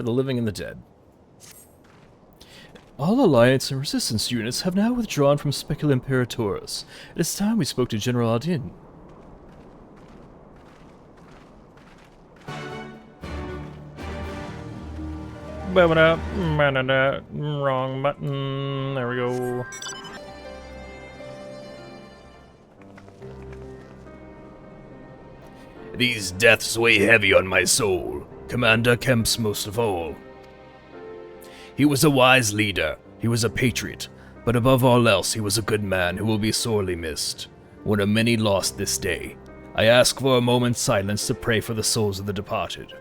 for the living and the dead. All Alliance and Resistance units have now withdrawn from Specula Imperatoris. It is time we spoke to General Aldin. Wrong button. There we go. These deaths weigh heavy on my soul. Commander Kemp's most of all. He was a wise leader. He was a patriot. But above all else, he was a good man who will be sorely missed. One of many lost this day. I ask for a moment's silence to pray for the souls of the departed.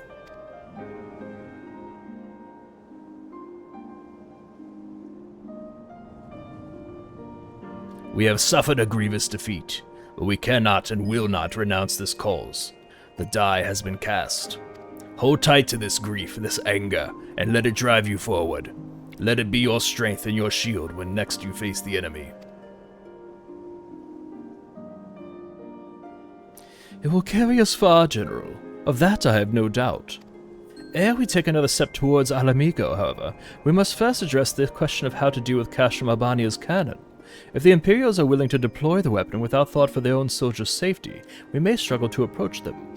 We have suffered a grievous defeat, but we cannot and will not renounce this cause. The die has been cast. Hold tight to this grief, this anger, and let it drive you forward. Let it be your strength and your shield when next you face the enemy. It will carry us far, General. Of that I have no doubt. Ere we take another step towards Alamigo, however, we must first address the question of how to deal with Castrum Abania's cannon. If the Imperials are willing to deploy the weapon without thought for their own soldiers' safety, we may struggle to approach them.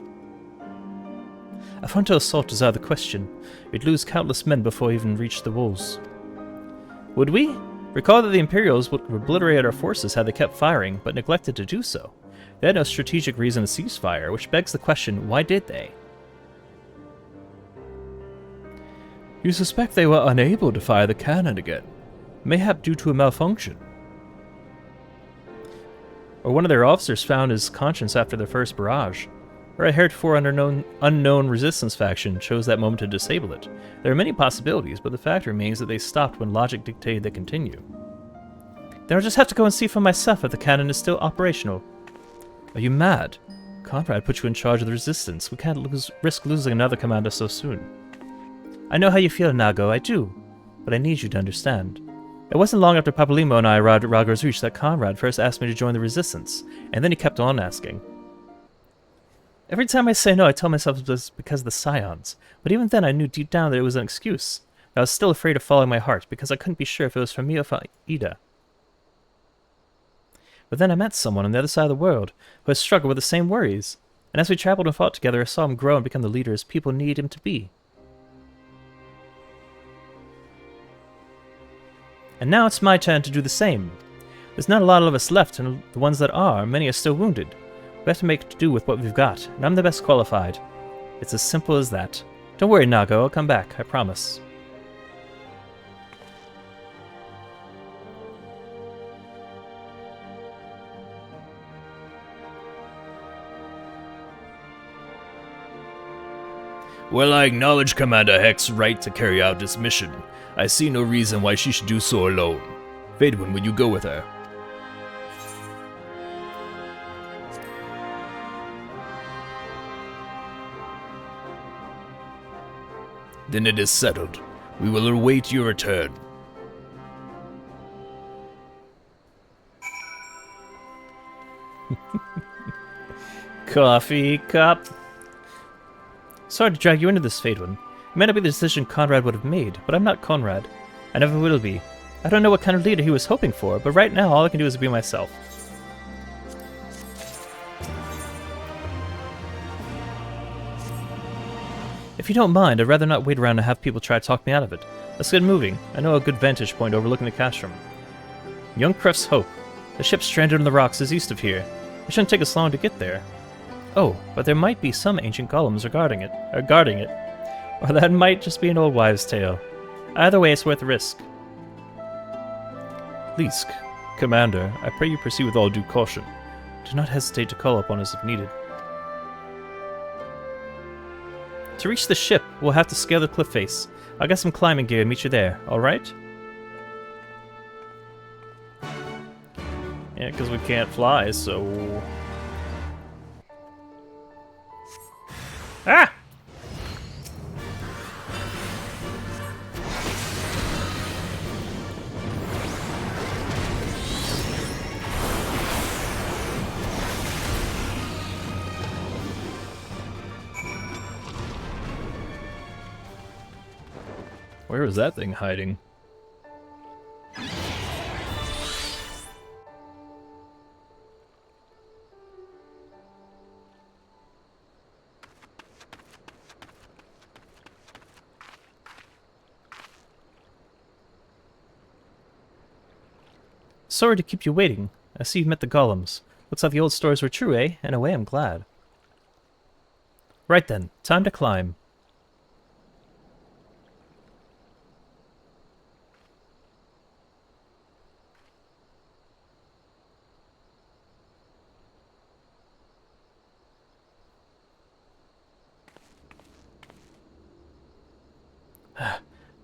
A frontal assault is out of the question. We'd lose countless men before we even reach the walls. Would we? Recall that the Imperials would obliterate our forces had they kept firing, but neglected to do so. They had no strategic reason to cease fire, which begs the question, why did they? You suspect they were unable to fire the cannon again, mayhap due to a malfunction. Or one of their officers found his conscience after their first barrage. Or a heretofore unknown resistance faction chose that moment to disable it. There are many possibilities, but the fact remains that they stopped when logic dictated they continue. Then I'll just have to go and see for myself if the cannon is still operational. Are you mad? Conrad put you in charge of the resistance. We can't risk losing another commander so soon. I know how you feel, Nago, I do. But I need you to understand. It wasn't long after Papalimo and I arrived at Ragor's Reach that Conrad first asked me to join the resistance, and then he kept on asking. Every time I say no, I tell myself it was because of the Scions, but even then I knew deep down that it was an excuse. I was still afraid of following my heart, because I couldn't be sure if it was for me or for Ida. But then I met someone on the other side of the world, who has struggled with the same worries, and as we traveled and fought together, I saw him grow and become the leader his people need him to be. And now it's my turn to do the same. There's not a lot of us left, and the ones that are, many are still wounded. We have to make do with what we've got, and I'm the best qualified. It's as simple as that. Don't worry, Nago, I'll come back, I promise. Well, I acknowledge Commander Heck's right to carry out this mission. I see no reason why she should do so alone. Vedwin, will you go with her? Then it is settled. We will await your return. Coffee cup. Sorry to drag you into this, Vedwin. It may not be the decision Conrad would have made, but I'm not Conrad. I never will be. I don't know what kind of leader he was hoping for, but right now all I can do is be myself. If you don't mind, I'd rather not wait around and have people try to talk me out of it. Let's get moving. I know a good vantage point overlooking the Castrum. Young Cref's Hope. The ship stranded on the rocks is east of here. It shouldn't take us long to get there. Oh, but there might be some ancient golems guarding it. Or that might just be an old wives' tale. Either way, it's worth the risk. Lisk, Commander, I pray you proceed with all due caution. Do not hesitate to call upon us if needed. To reach the ship, we'll have to scale the cliff face. I'll get some climbing gear and meet you there, alright? Yeah, because we can't fly, so... Ah! Where was that thing hiding? Sorry to keep you waiting. I see you've met the golems. Looks like the old stories were true, eh? In a way, I'm glad. Right then, time to climb.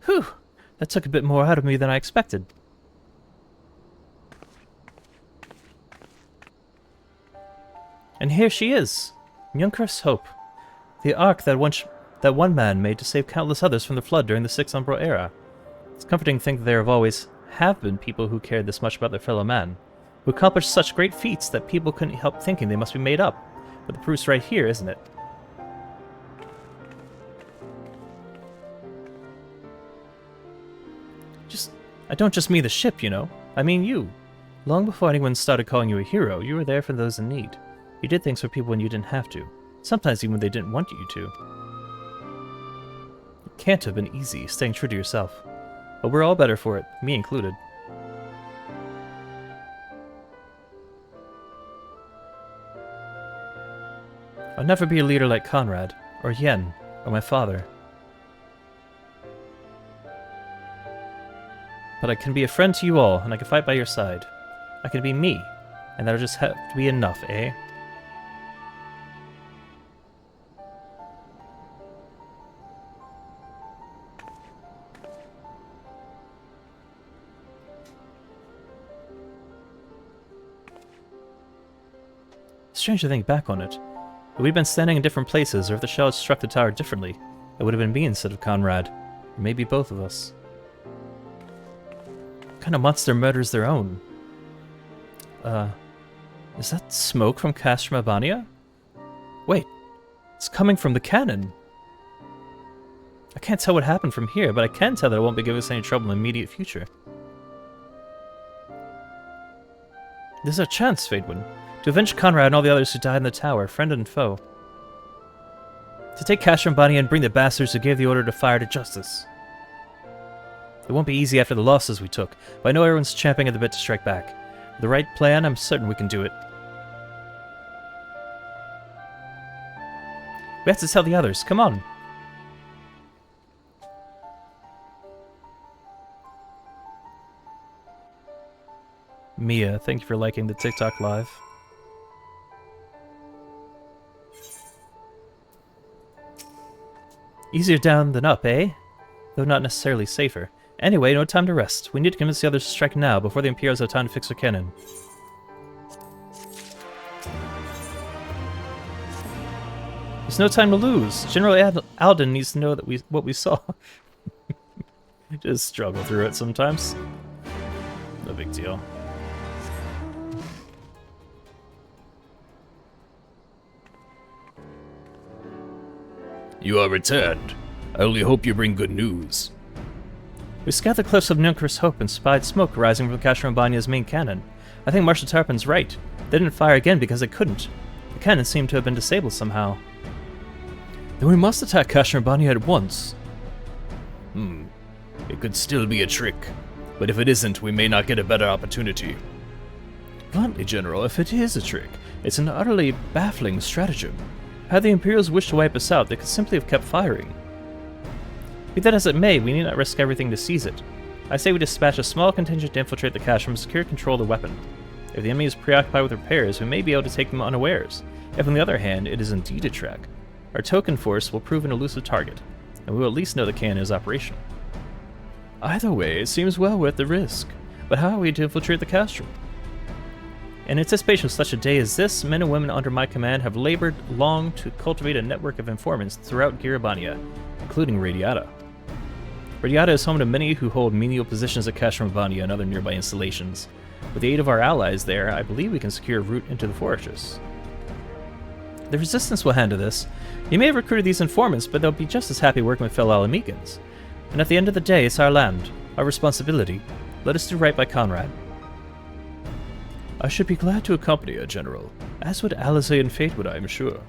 Whew! That took a bit more out of me than I expected. And here she is, Ffxiv Hope, the ark that one man made to save countless others from the flood during the Six Umbral era. It's comforting to think that there have been people who cared this much about their fellow man, who accomplished such great feats that people couldn't help thinking they must be made up. But the proof's right here, isn't it? I don't just mean the ship, you know. I mean you. Long before anyone started calling you a hero, you were there for those in need. You did things for people when you didn't have to. Sometimes even when they didn't want you to. It can't have been easy, staying true to yourself. But we're all better for it, me included. I'll never be a leader like Conrad, or Yen, or my father. But I can be a friend to you all, and I can fight by your side. I can be me, and that'll just have to be enough, eh? Strange to think back on it. If we'd been standing in different places, or if the shell had struck the tower differently, it would have been me instead of Conrad. Or maybe both of us. What kind of monster murders their own? Is that smoke from Castrum, Abania? Wait, it's coming from the cannon. I can't tell what happened from here, but I can tell that it won't be giving us any trouble in the immediate future. This is our chance, Fadewin. To avenge Conrad and all the others who died in the tower, friend and foe. To take Castrum, Abania, and bring the bastards who gave the order to fire to justice. It won't be easy after the losses we took, but I know everyone's champing at the bit to strike back. With the right plan, I'm certain we can do it. We have to tell the others, come on! Mia, thank you for liking the TikTok live. Easier down than up, eh? Though not necessarily safer. Anyway, no time to rest. We need to convince the others to strike now, before the Imperials have time to fix their cannon. There's no time to lose. General Alden needs to know that what we saw. Just struggle through it sometimes. No big deal. You are returned. I only hope you bring good news. We scoured the cliffs of Ffxiv Hope and spied smoke rising from Castrum Abania's main cannon. I think Marshal Tarpon's right. They didn't fire again because they couldn't. The cannon seemed to have been disabled somehow. Then we must attack Castrum Abania at once. It could still be a trick. But if it isn't, we may not get a better opportunity. Bluntly, General, if it is a trick, it's an utterly baffling stratagem. Had the Imperials wished to wipe us out, they could simply have kept firing. Be that as it may, we need not risk everything to seize it. I say we dispatch a small contingent to infiltrate the Castrum and secure control of the weapon. If the enemy is preoccupied with repairs, we may be able to take them unawares. If on the other hand, it is indeed a track, our token force will prove an elusive target, and we will at least know the cannon is operational. Either way, it seems well worth the risk. But how are we to infiltrate the Castrum? In anticipation of such a day as this, men and women under my command have labored long to cultivate a network of informants throughout Abania, including Radiata. Radiata is home to many who hold menial positions at Castrum Abania and other nearby installations. With the aid of our allies there, I believe we can secure a route into the fortress. The Resistance will handle this. You may have recruited these informants, but they'll be just as happy working with fellow Alamekans. And at the end of the day, it's our land, our responsibility. Let us do right by Conrad. I should be glad to accompany you, General, as would Alizé and Fatewood, I am sure.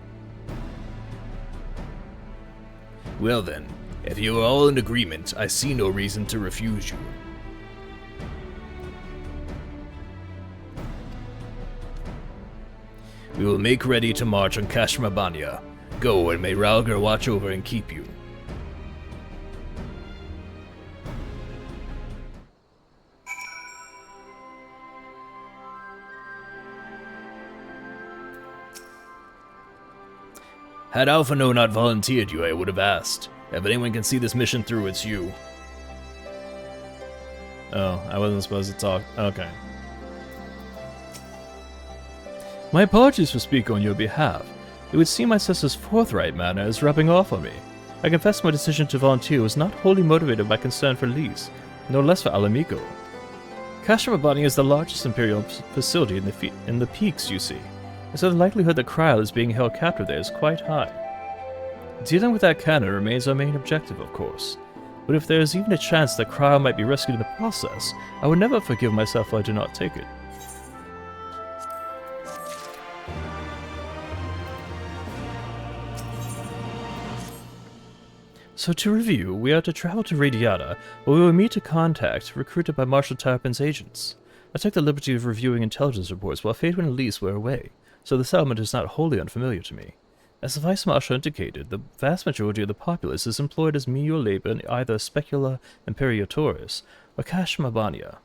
Well then, if you are all in agreement, I see no reason to refuse you. We will make ready to march on Castrum Abania. Go, and may Ralgar watch over and keep you. Had Alphino not volunteered you, I would have asked. If anyone can see this mission through, it's you. Oh, I wasn't supposed to talk. Okay. My apologies for speaking on your behalf. It would seem my sister's forthright manner is rubbing off on me. I confess my decision to volunteer was not wholly motivated by concern for Lise, no less for Alamico. Castrum Abania is the largest Imperial facility in the peaks, you see, and so the likelihood that Kryl is being held captive there is quite high. Dealing with that cannon remains our main objective, of course, but if there is even a chance that Kryl might be rescued in the process, I would never forgive myself if I do not take it. So to review, we are to travel to Radiata, where we will meet a contact recruited by Marshal Tarpin's agents. I took the liberty of reviewing intelligence reports while Fatewood and Lise were away, so the settlement is not wholly unfamiliar to me. As the Vice Marshal indicated, the vast majority of the populace is employed as menial labor in either Specula Imperatorus or Castrum Abania.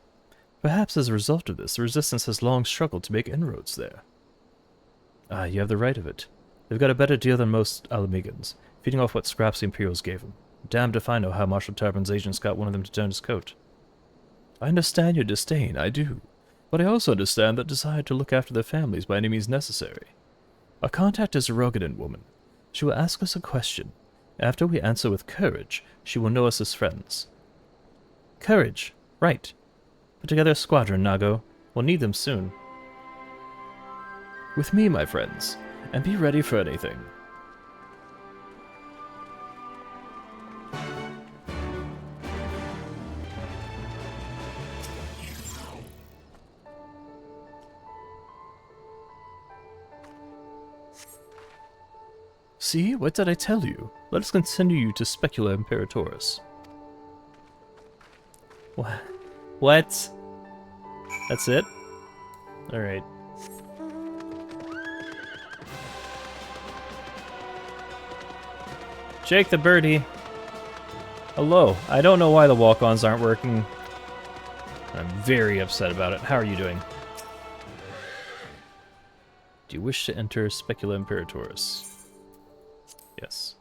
Perhaps as a result of this, the Resistance has long struggled to make inroads there. Ah, you have the right of it. They've got a better deal than most Alamegans, feeding off what scraps the Imperials gave them. Damned if I know how Marshal Tarpin's agents got one of them to turn his coat. I understand your disdain, I do. But I also understand that desire to look after their families by any means necessary. Our contact is a Rogadin woman. She will ask us a question. After we answer with courage, she will know us as friends. Courage. Right. Put together a squadron, Nago. We'll need them soon. With me, my friends. And be ready for anything. See, what did I tell you? Let us continue to Specula Imperatorus. What? That's it? Alright. Jake the birdie. Hello. I don't know why the walk-ons aren't working. I'm very upset about it. How are you doing? Do you wish to enter Specula Imperatorus? Yes.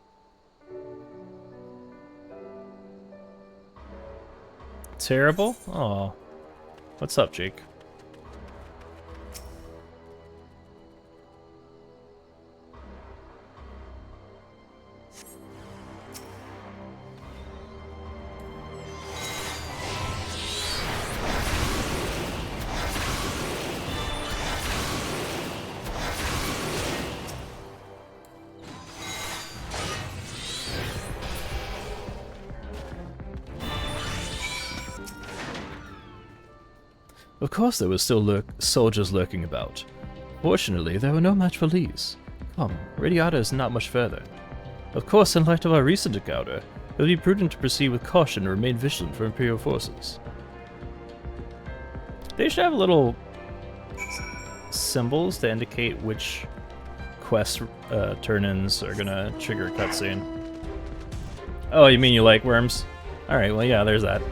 Terrible? Aw. What's up, Jake? Of course there were still soldiers lurking about. Fortunately, there were no match for Lise. Come, Radiata is not much further. Of course, in light of our recent encounter, it would be prudent to proceed with caution and remain vigilant for Imperial forces. They should have little symbols to indicate which quest turn-ins are gonna trigger a cutscene. Oh, you mean you like worms? Alright, well yeah, there's that.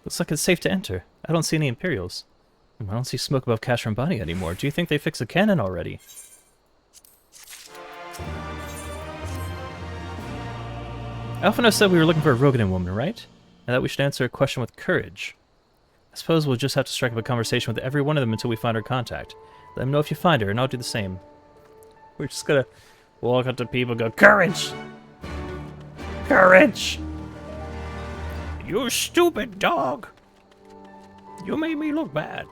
Looks like it's safe to enter. I don't see any Imperials. I don't see smoke above Castrum Abania anymore. Do you think they fixed the cannon already? Alphino said we were looking for a Rogadin woman, right? And that we should answer a question with courage. I suppose we'll just have to strike up a conversation with every one of them until we find our contact. Let them know if you find her, and I'll do the same. We're just gonna walk up to people and go, Courage! Courage! You stupid dog! You made me look bad.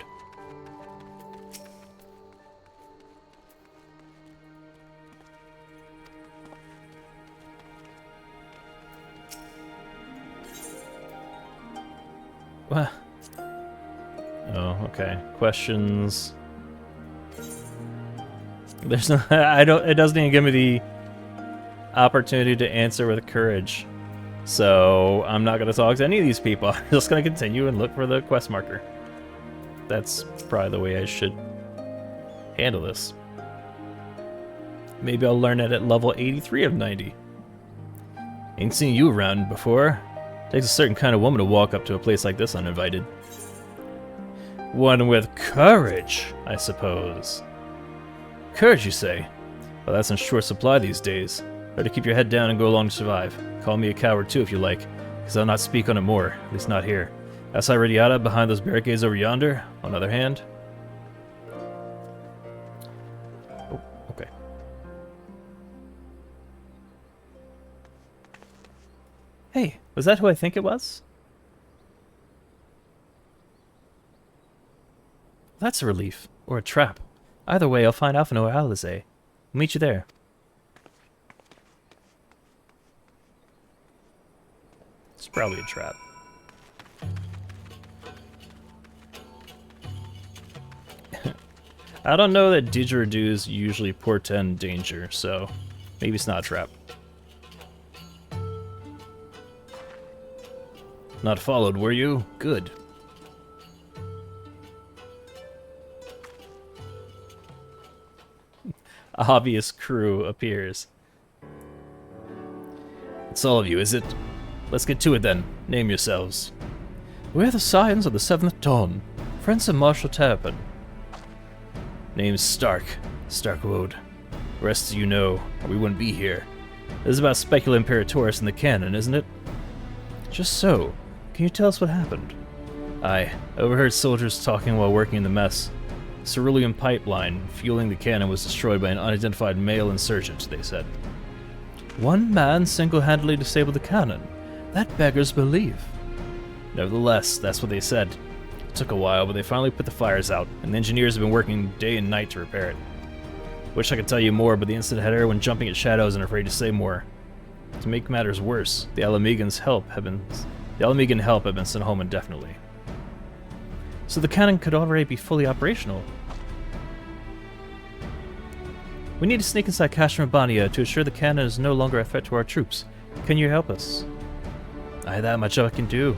What? Oh, okay. Questions. There's no. I don't. It doesn't even give me the opportunity to answer with courage. So I'm not gonna talk to any of these people. I'm just gonna continue and look for the quest marker. That's probably the way I should handle this. Maybe I'll learn it at level 83 of 90. Ain't seen you around before. Takes a certain kind of woman to walk up to a place like this uninvited. One with courage, I suppose. Courage, you say? Well, that's in short supply these days. Better keep your head down and go along to survive. Call me a coward too if you like, because I'll not speak on it more, at least not here. Outside Radiata, behind those barricades over yonder, on the other hand. Oh, okay. Hey, was that who I think it was? That's a relief. Or a trap. Either way, I'll find Alphino or Alize. Meet you there. It's probably a trap. I don't know that didgeridoos usually portend danger, so maybe it's not a trap. Not followed, were you? Good. Obvious crew appears. It's all of you, is it? Let's get to it then. Name yourselves. We're the Scions of the Seventh Dawn, friends of Marshal Terrapin. Name's Stark. Starkwood. Rest you know, or we wouldn't be here. This is about Specula Imperatoris in the canon, isn't it? Just so. Can you tell us what happened? I overheard soldiers talking while working in the mess. Cerulean pipeline fueling the cannon was destroyed by an unidentified male insurgent, they said. One man single-handedly disabled the cannon. That beggars belief. Nevertheless, that's what they said. It took a while, but they finally put the fires out, and the engineers have been working day and night to repair it. Wish I could tell you more, but the incident had everyone jumping at shadows and afraid to say more. To make matters worse, the Alamegan help had been sent home indefinitely. So the cannon could already be fully operational. We need to sneak inside Castrum Abania to ensure the cannon is no longer a threat to our troops. Can you help us? Aye, that much I can do.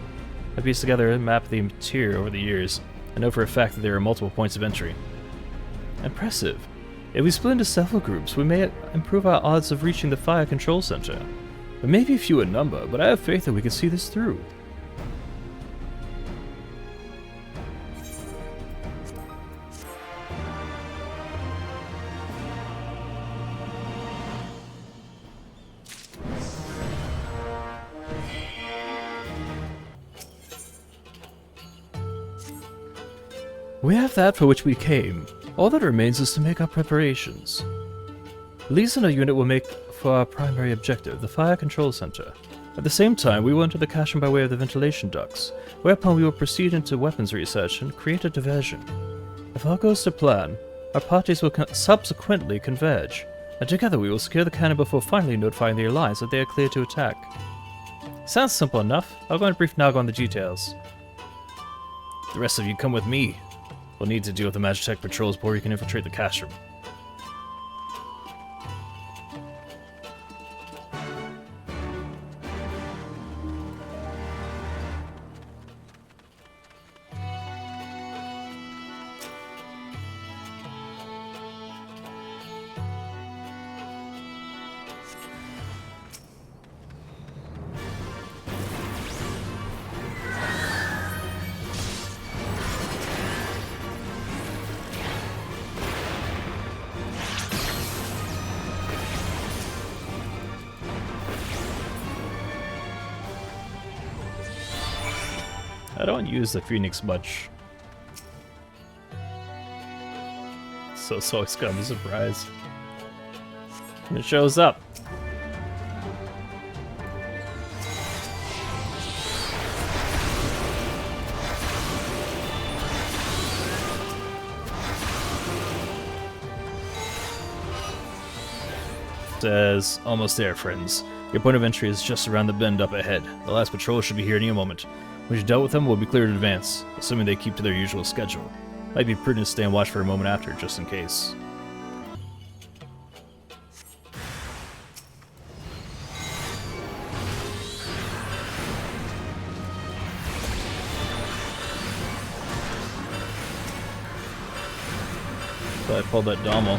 I pieced together a map of the interior over the years. I know for a fact that there are multiple points of entry. Impressive. If we split into several groups, we may improve our odds of reaching the fire control center. We may be few in number, but I have faith that we can see this through. We have that for which we came. All that remains is to make our preparations. Lee's and our unit will make for our primary objective, the Fire Control Center. At the same time, we will enter the Castrum by way of the ventilation ducts, whereupon we will proceed into weapons research and create a diversion. If all goes to plan, our parties will subsequently converge, and together we will secure the cannon before finally notifying the Alliance that they are clear to attack. Sounds simple enough. I'll go and brief Naga on the details. The rest of you come with me. We'll need to deal with the Magitech patrols before we can infiltrate the Castrum. I don't use the Phoenix much. So it's always gonna be a surprise. And it shows up. Says, almost there, friends. Your point of entry is just around the bend up ahead. The last patrol should be here any moment. Once you've dealt with them, we'll be clear in advance, assuming they keep to their usual schedule. Might be prudent to stay and watch for a moment after, just in case. So I pulled that Dommel.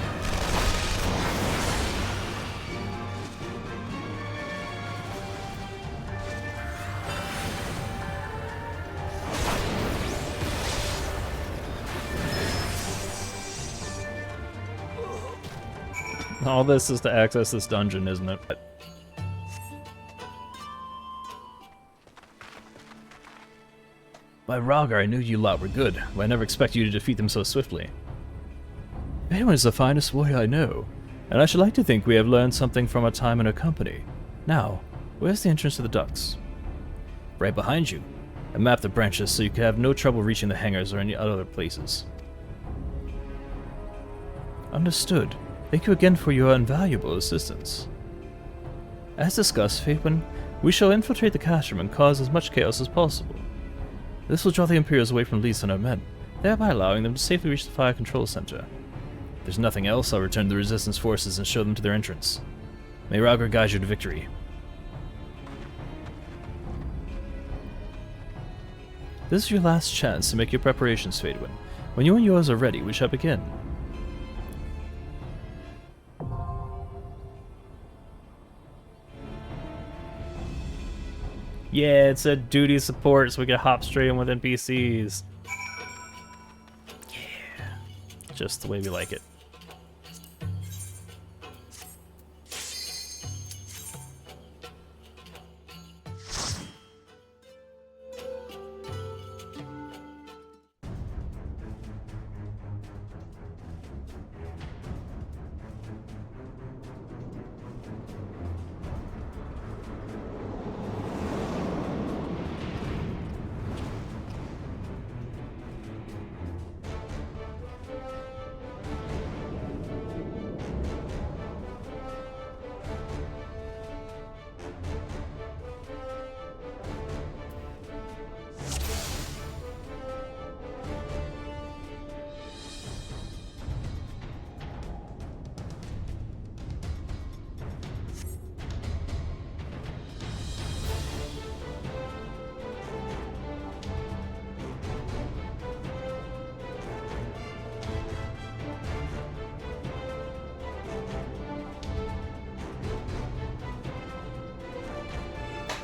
All this is to access this dungeon, isn't it? By Rhaegar, I knew you lot were good, but I never expected you to defeat them so swiftly. Anyone is the finest warrior I know, and I should like to think we have learned something from our time in her company. Now, where's the entrance to the docks? Right behind you. I mapped the branches so you could have no trouble reaching the hangars or any other places. Understood. Thank you again for your invaluable assistance. As discussed, Faithman, we shall infiltrate the Castrum and cause as much chaos as possible. This will draw the Imperials away from Lys and her men, thereby allowing them to safely reach the fire control center. If there's nothing else, I'll return to the Resistance forces and show them to their entrance. May Rhaegar guide you to victory. This is your last chance to make your preparations, Faithman. When you and yours are ready, we shall begin. Yeah, it said duty support, so we can hop straight in with NPCs. Yeah. Just the way we like it.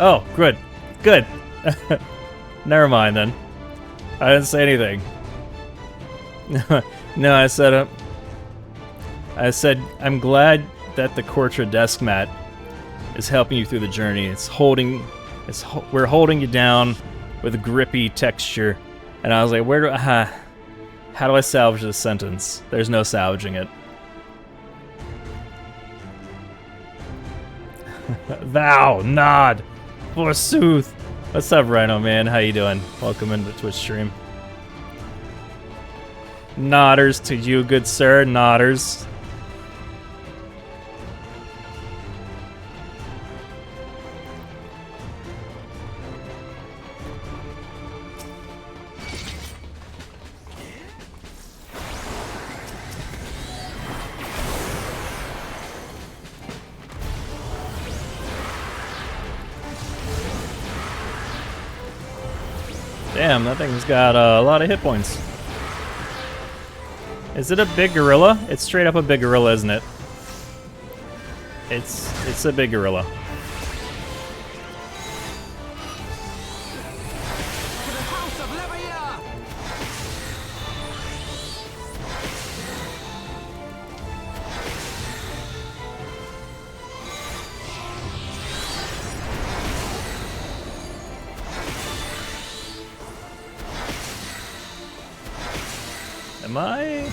Oh, good. Good. Never mind then. I didn't say anything. No, I said I'm glad that the Kortra desk mat is helping you through the journey. We're holding you down with a grippy texture. And I was like, how do I salvage this sentence? There's no salvaging it. Thou, nod, forsooth. What's up, Rhino man? How you doing? Welcome into the Twitch stream. Nodders to you, good sir. Nodders. Damn, that thing's got a lot of hit points. Is it a big gorilla? It's straight up a big gorilla, isn't it? It's a big gorilla. Am I?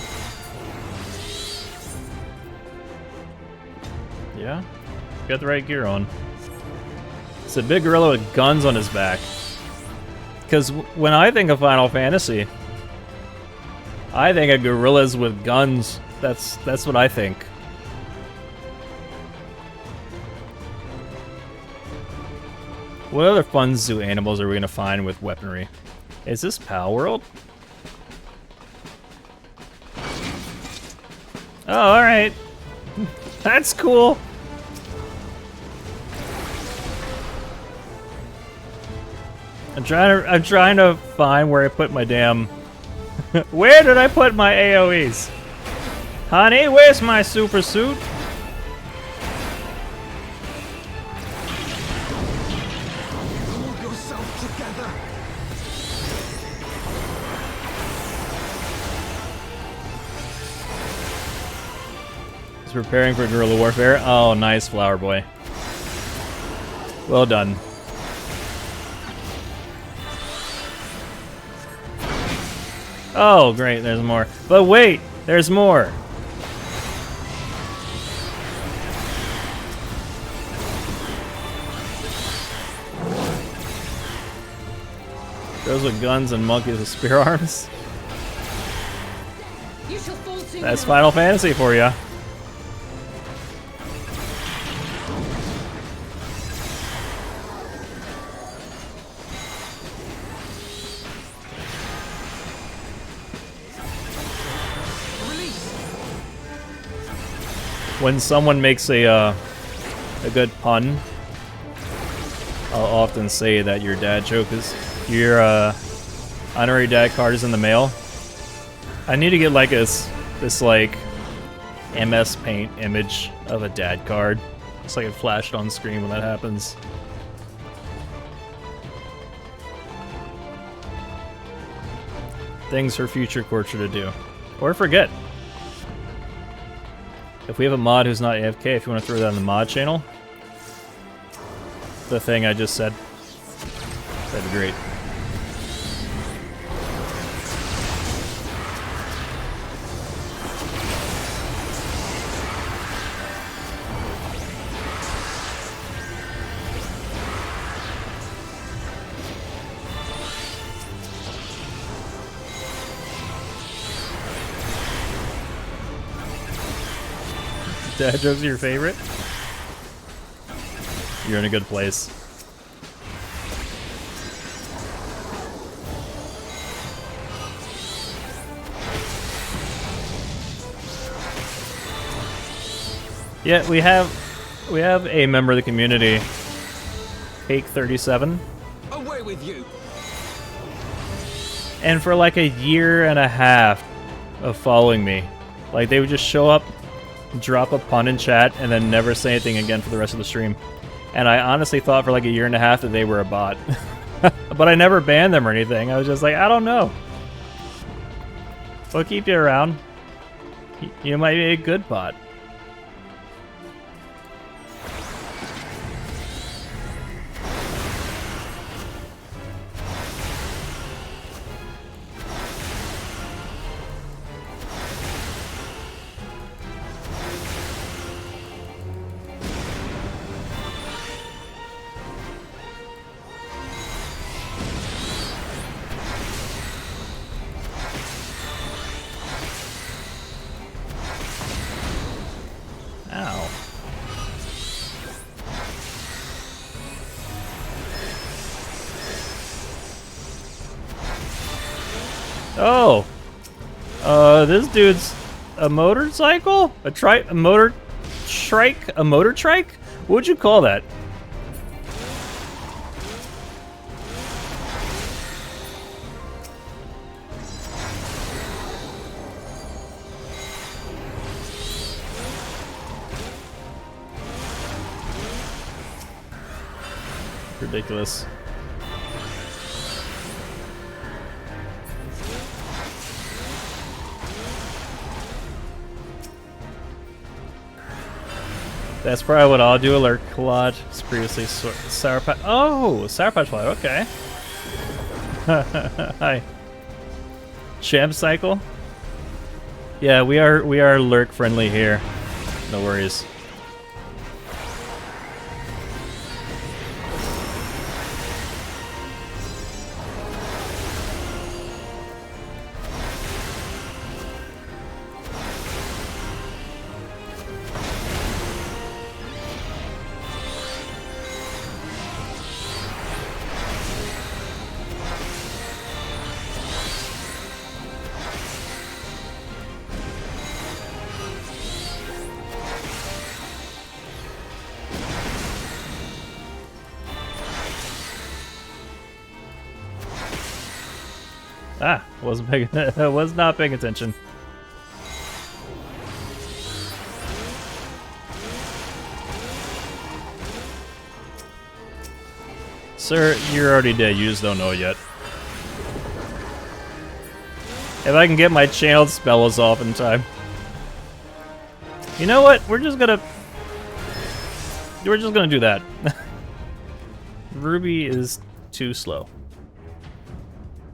Yeah, got the right gear on. It's a big gorilla with guns on his back. Because when I think of Final Fantasy, I think of gorillas with guns. That's what I think. What other fun zoo animals are we gonna find with weaponry? Is this Pal World? Oh, alright. That's cool. I'm trying to find where I put my damn... Where did I put my AoEs? Honey, where's my super suit? Pull yourself together. He's preparing for guerrilla warfare. Oh, nice, Flower Boy. Well done. Oh, great, there's more. But wait, there's more. Those with guns and monkeys with spear arms. You shall fall to That's Final Fantasy for you. When someone makes a good pun, I'll often say that your dad joke is your honorary dad card is in the mail. I need to get like this like MS Paint image of a dad card. It's like it flashed on screen when that happens. Things for future Torture to do, or forget. If we have a mod who's not AFK, if you want to throw that on the mod channel, the thing I just said, that'd be great. Dad jokes are your favorite? You're in a good place. Yeah, we have a member of the community, Cake37, Away with you. and for like a year and a half of following me, like they would just show up, drop a pun in chat, and then never say anything again for the rest of the stream. And I honestly thought for like a year and a half that they were a bot. But I never banned them or anything. I was just like, I don't know. We'll keep you around. You might be a good bot. Ow. Oh. This dude's a motorcycle? A motor trike? A motor trike? What would you call that? Ridiculous. That's probably what I'll do. Alert Claude. It's previously Sour Patch. Oh, Sour Patch Fly. Okay. Hi. Champ Cycle. Yeah, we are lurk friendly here. No worries. Ah, wasn't paying. I was not paying attention. Sir, you're already dead. You just don't know it yet. If I can get my channeled spells off in time. You know what? We're just gonna do that. Ruby is too slow.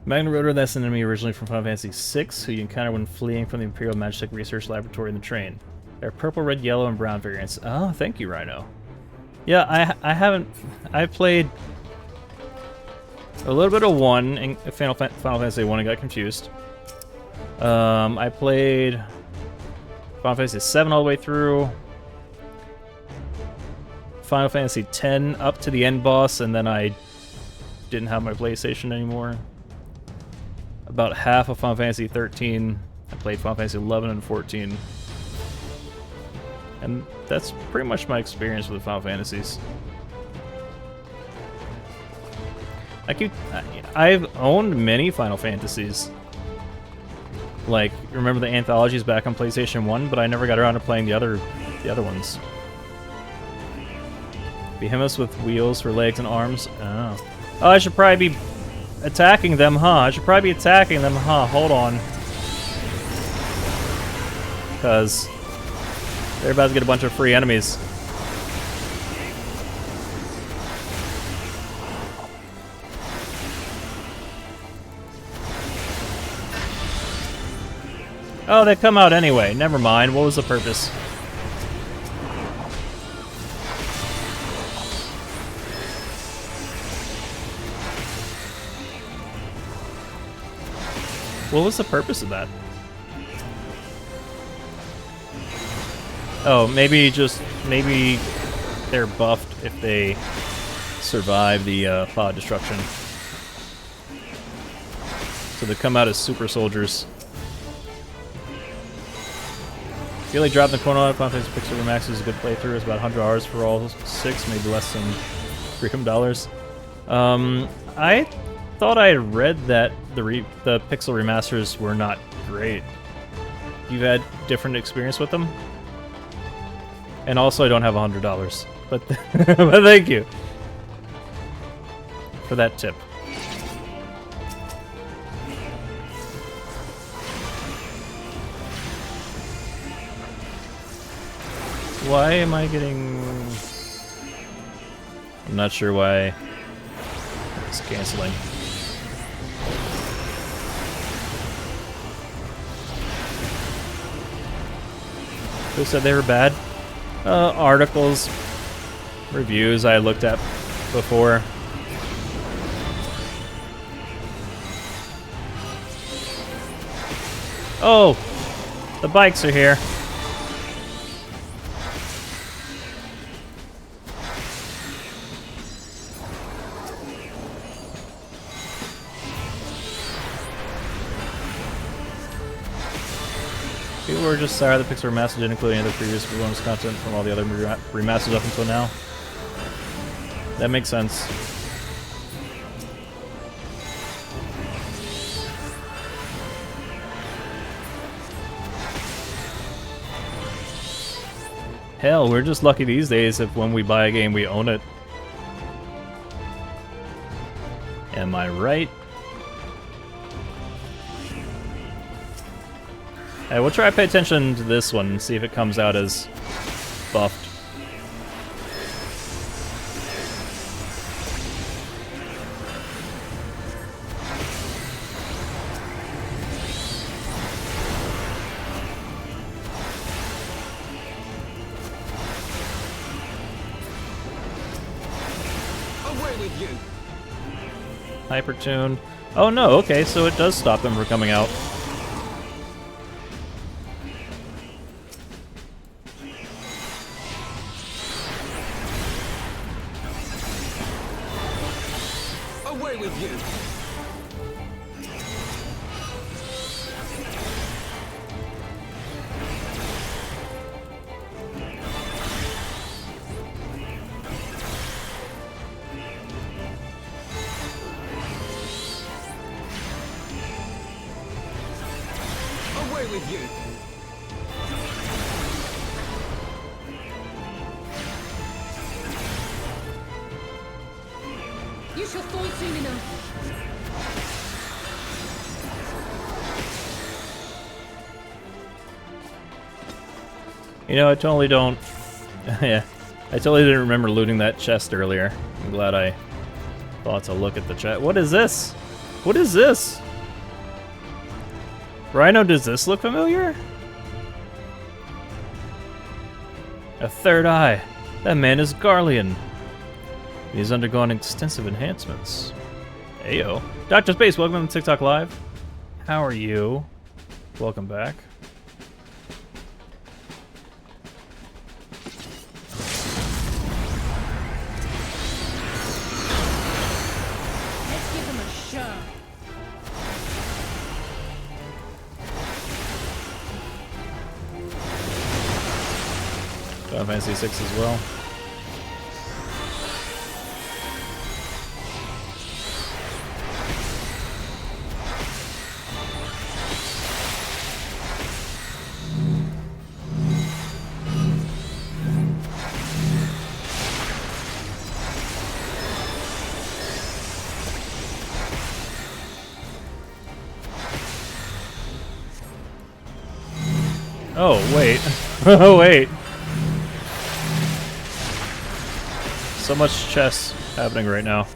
Magna Rotor, that's an enemy originally from Final Fantasy VI, who you encounter when fleeing from the Imperial Magic Research Laboratory in the train. There are purple, red, yellow, and brown variants. Oh, thank you, Rhino. Yeah, I played a little bit of 1 in Final Fantasy 1 and got confused. I played Final Fantasy 7 all the way through. Final Fantasy 10 up to the end boss, and then I didn't have my PlayStation anymore. About half of Final Fantasy 13. I played Final Fantasy 11 and 14. And that's pretty much my experience with Final Fantasies. I've owned many Final Fantasies. Like, remember the anthologies back on PlayStation 1, but I never got around to playing the other ones. Behemoths with wheels for legs and arms. Oh, I should probably be attacking them, huh? I should probably be attacking them, huh? Hold on. Because they're about to get a bunch of free enemies. Oh, they come out anyway. Never mind. What was the purpose? What was the purpose of that? Oh, maybe they're buffed if they survive the pod destruction. So they come out as super soldiers. I feel like dropping the corner on Final Fantasy Pixel Remax is a good playthrough. It's about 100 hours for all 6, maybe less than $300. I thought I had read that the Pixel remasters were not great. You've had different experience with them? And also I don't have $100, but, but thank you for that tip. Why am I getting... I'm not sure why it's canceling. Who said they were bad? Articles, reviews I looked at before. Oh, the bikes are here. People were just sorry the Pixel Remaster didn't include any of the previous bonus content from all the other remasters up until now. That makes sense. Hell, we're just lucky these days if when we buy a game we own it. Am I right? Hey, we'll try to pay attention to this one and see if it comes out as buffed. with you. Hyper tune. Oh no, okay, so it does stop them from coming out. Away with you. Away with you. You shall fall soon enough. You know, I totally don't... yeah, I totally didn't remember looting that chest earlier. I'm glad I thought to look at the chest. What is this? What is this? Rhino, does this look familiar? A third eye. That man is Garlean. He's undergone extensive enhancements. Ayo. Dr. Space, welcome to TikTok Live. How are you? Welcome back. Let's give him a show. Final Fantasy 6 as well. Oh, wait. Oh, wait. So much chess happening right now.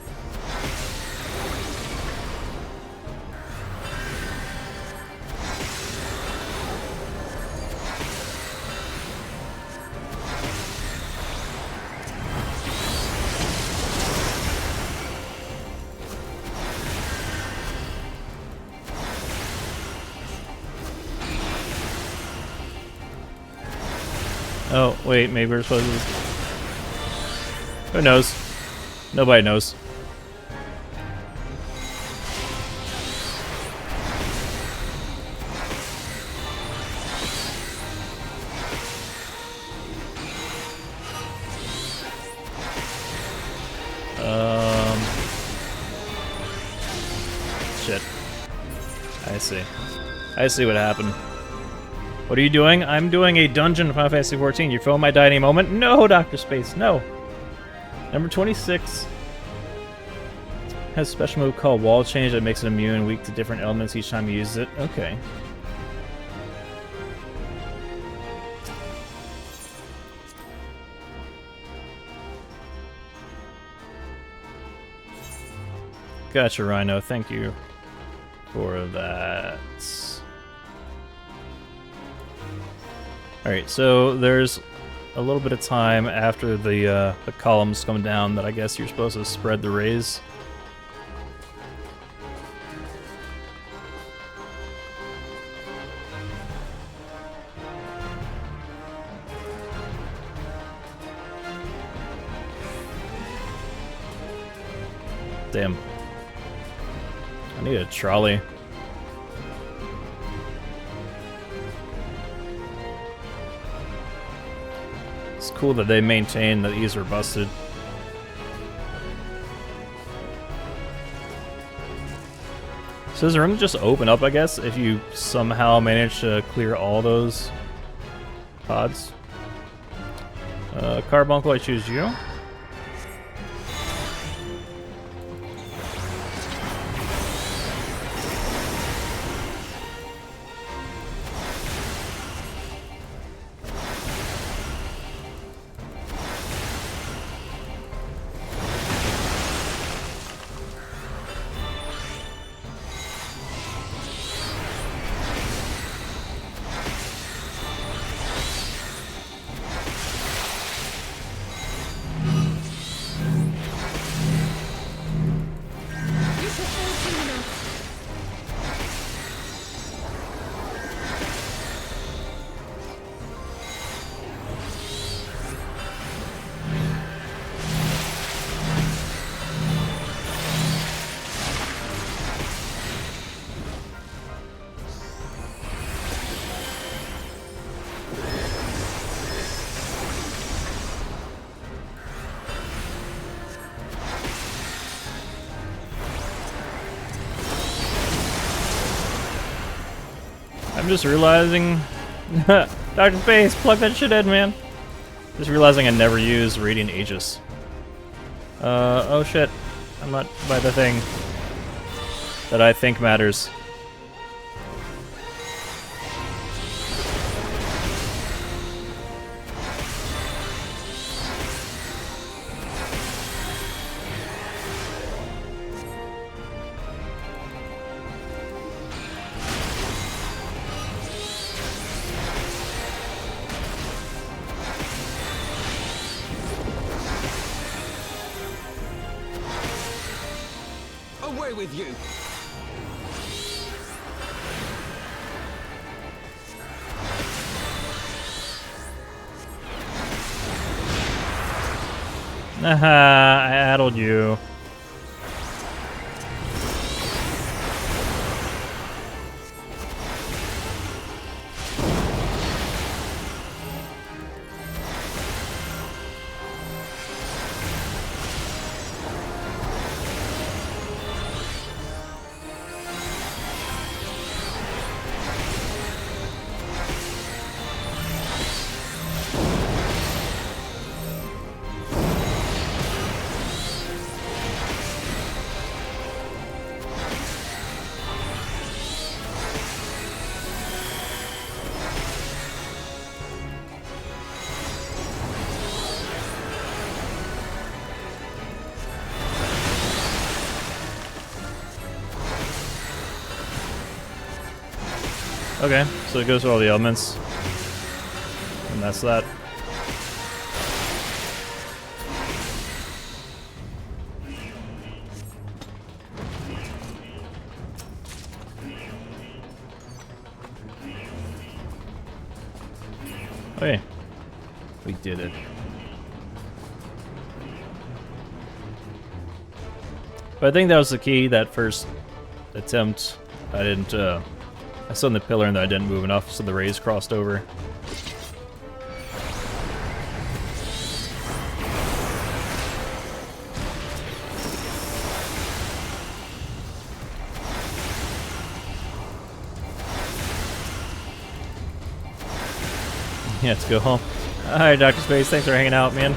Oh, wait, maybe we're supposed to... Who knows? Nobody knows. Shit. I see. I see what happened. What are you doing? I'm doing a dungeon in Final Fantasy XIV. Your phone might die any moment. No, Dr. Space, no. Number 26 has a special move called Wall Change that makes it immune and weak to different elements each time you use it. Okay. Gotcha, Rhino. Thank you for that. Alright, so there's a little bit of time after the columns come down that I guess you're supposed to spread the rays. Damn. I need a trolley. It's cool that they maintain that these are busted. So does the room just open up, I guess, if you somehow manage to clear all those pods? Carbuncle, I choose you. I'm just realizing... Dr. Space, plug that shit in, man. Just realizing I never use Radiant Aegis. Oh shit. I'm not by the thing that I think matters. Away with you! Haha, I addled you. Okay, so it goes to all the elements. And that's that. Okay. We did it. But I think that was the key, that first attempt. I didn't, I stood on the pillar and I didn't move enough, so the rays crossed over. Yeah, let's go home. Alright, Dr. Space, thanks for hanging out, man.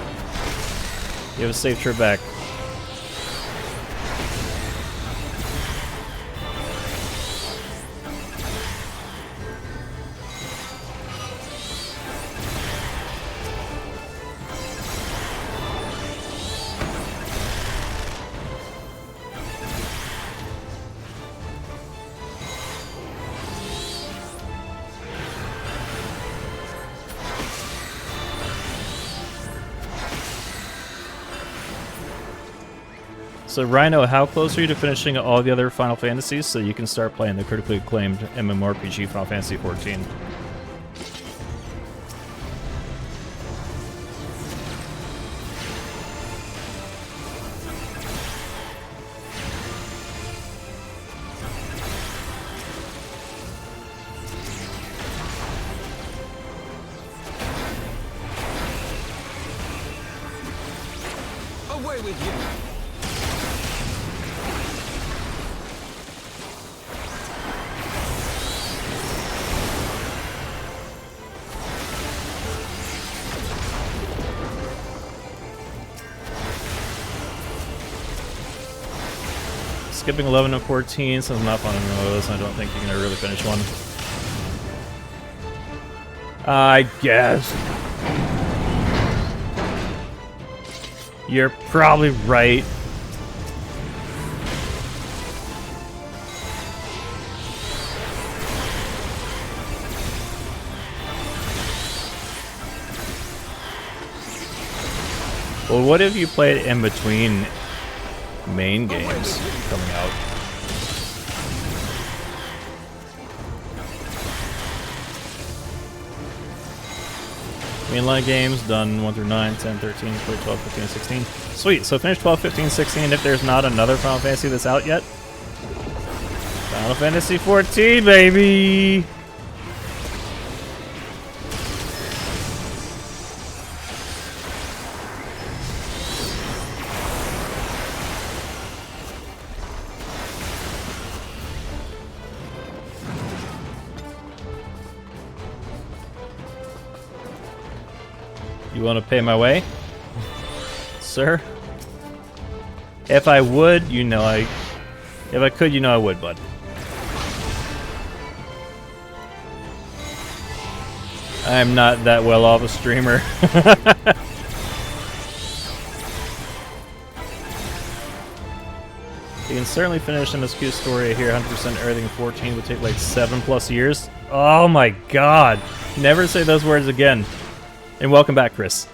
You have a safe trip back. So Rhino, how close are you to finishing all the other Final Fantasies so you can start playing the critically acclaimed MMORPG Final Fantasy XIV? Away with you! Skipping 11 and 14, since I'm not fun in those, I don't think you're gonna really finish one. I guess. You're probably right. Well, what if you played in between main games coming out? Mainline games done 1 through 9, 10, 13, 14, 12, 15, 16. Sweet, so finish 12, 15, 16 if there's not another Final Fantasy that's out yet. Final Fantasy 14, baby! You want to pay my way? Sir? If I would, you know if I could, you know I would, bud. I'm not that well off a streamer. You can certainly finish an Ffxiv story here, 100% everything 14 would take like 7+ years. Oh my god! Never say those words again. And welcome back, Chris.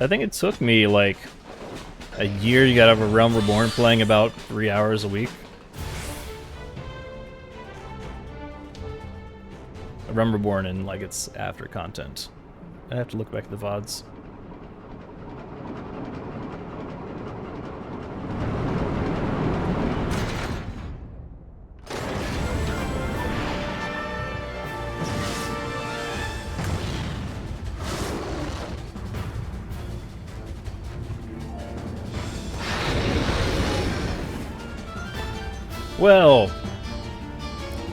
I think it took me like a year to get out of a Realm Reborn playing about 3 hours a week. A Realm Reborn and like its after content. I have to look back at the VODs. Well,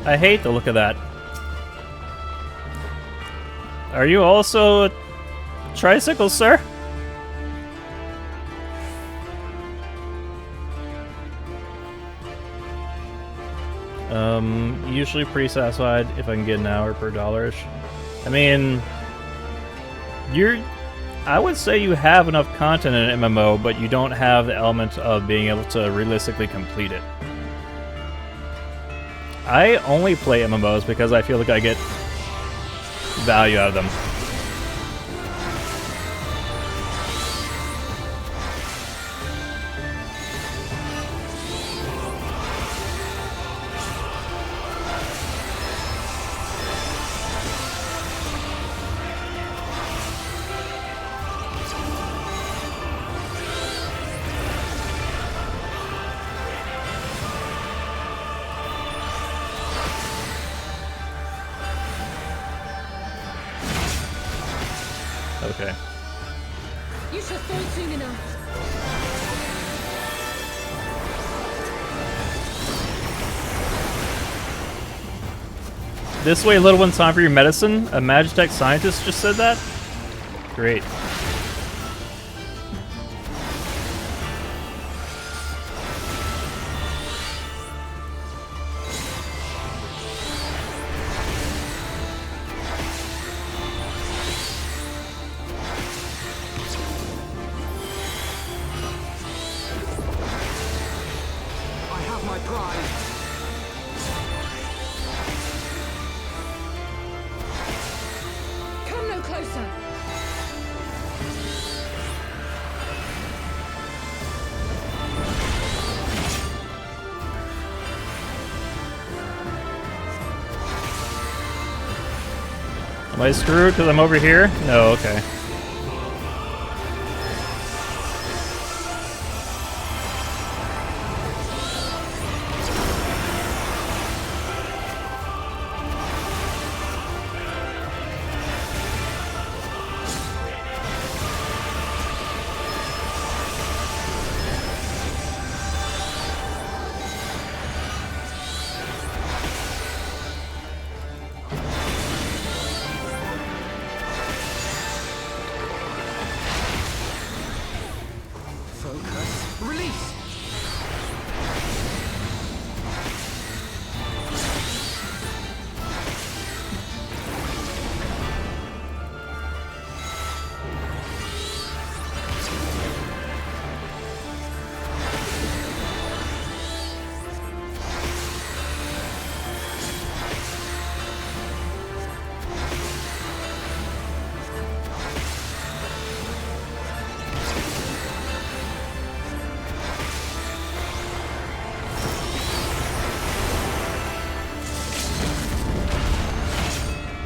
I hate the look of that. Are you also a tricycle, sir? Usually pretty satisfied if I can get an hour per $1-ish. I mean, I would say you have enough content in an MMO, but you don't have the element of being able to realistically complete it. I only play MMOs because I feel like I get value out of them. Okay. You shall fall soon enough. This way, little one, time for your medicine? A Magitech scientist just said that? Great. Am I screwed because I'm over here? No, okay.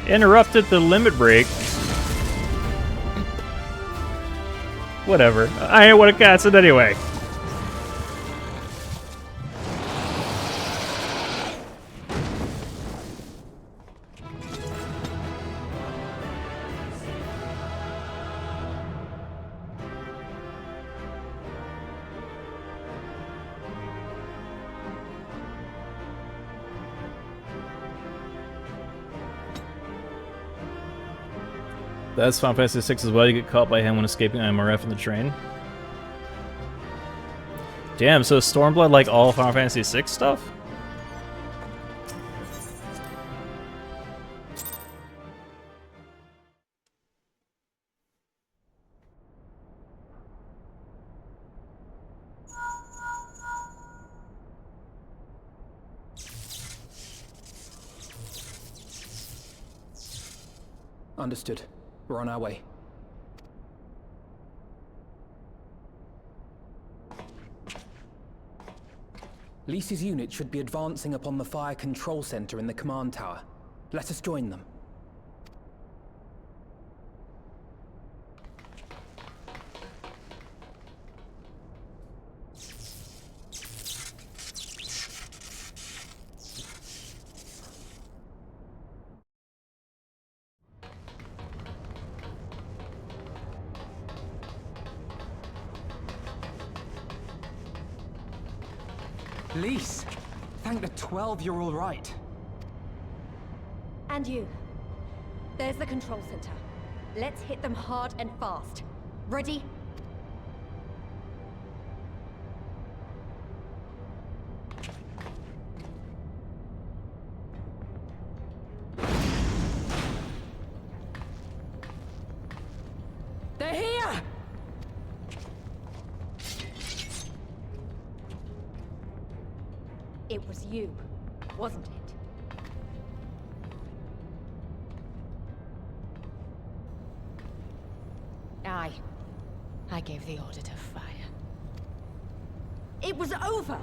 Interrupted the limit break. Whatever. I ain't want to cast it anyway. That's Final Fantasy 6 as well. You get caught by him when escaping IMRF in the train. Damn, so is Stormblood like all Final Fantasy 6 stuff? Understood. We're on our way. Lyse's unit should be advancing upon the fire control center in the command tower. Let us join them. Lyse! Thank the 12 you're all right. And you. There's the control center. Let's hit them hard and fast. Ready? They're here! It was you, wasn't it? I gave the order to fire. It was over!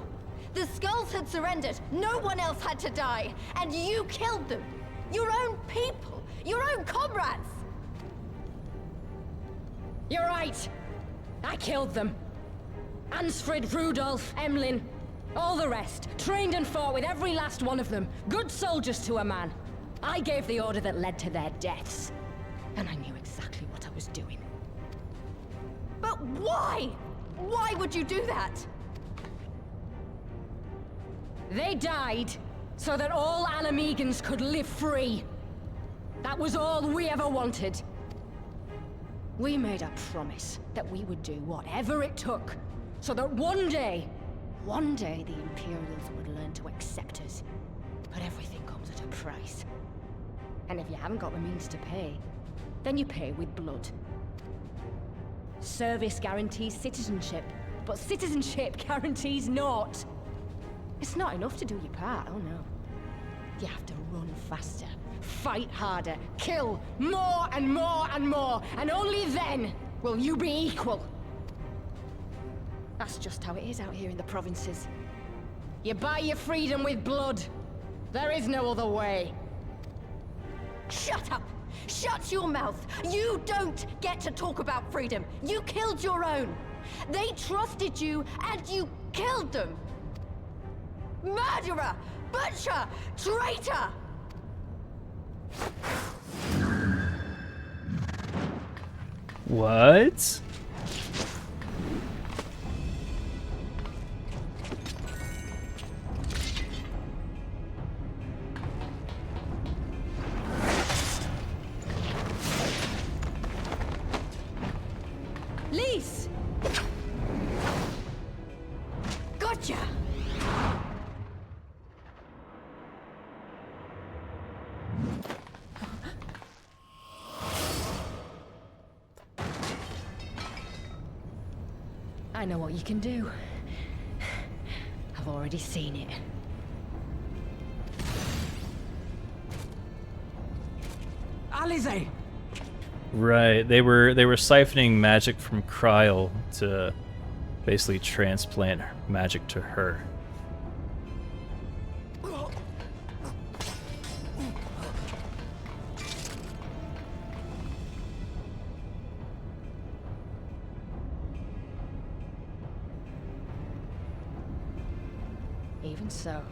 The Skulls had surrendered, no one else had to die, and you killed them! Your own people! Your own comrades! You're right! I killed them. Ansfrid, Rudolph, Emlyn, all the rest. Trained and fought with every last one of them. Good soldiers to a man. I gave the order that led to their deaths. And I knew exactly what I was doing. But why? Why would you do that? They died so that all Alamegans could live free. That was all we ever wanted. We made a promise that we would do whatever it took, so that one day the Imperials would learn to accept us. But everything comes at a price. And if you haven't got the means to pay, then you pay with blood. Service guarantees citizenship, but citizenship guarantees naught. It's not enough to do your part, oh no. You have to run faster, fight harder, kill more and more and more, and only then will you be equal. That's just how it is out here in the provinces. You buy your freedom with blood. There is no other way. Shut up! Shut your mouth! You don't get to talk about freedom! You killed your own! They trusted you, and you killed them! Murderer! Butcher! Traitor! What? Lyse! Gotcha! I know what you can do. I've already seen it. Alize! Right, they were siphoning magic from Kryl to basically transplant magic to her. And so,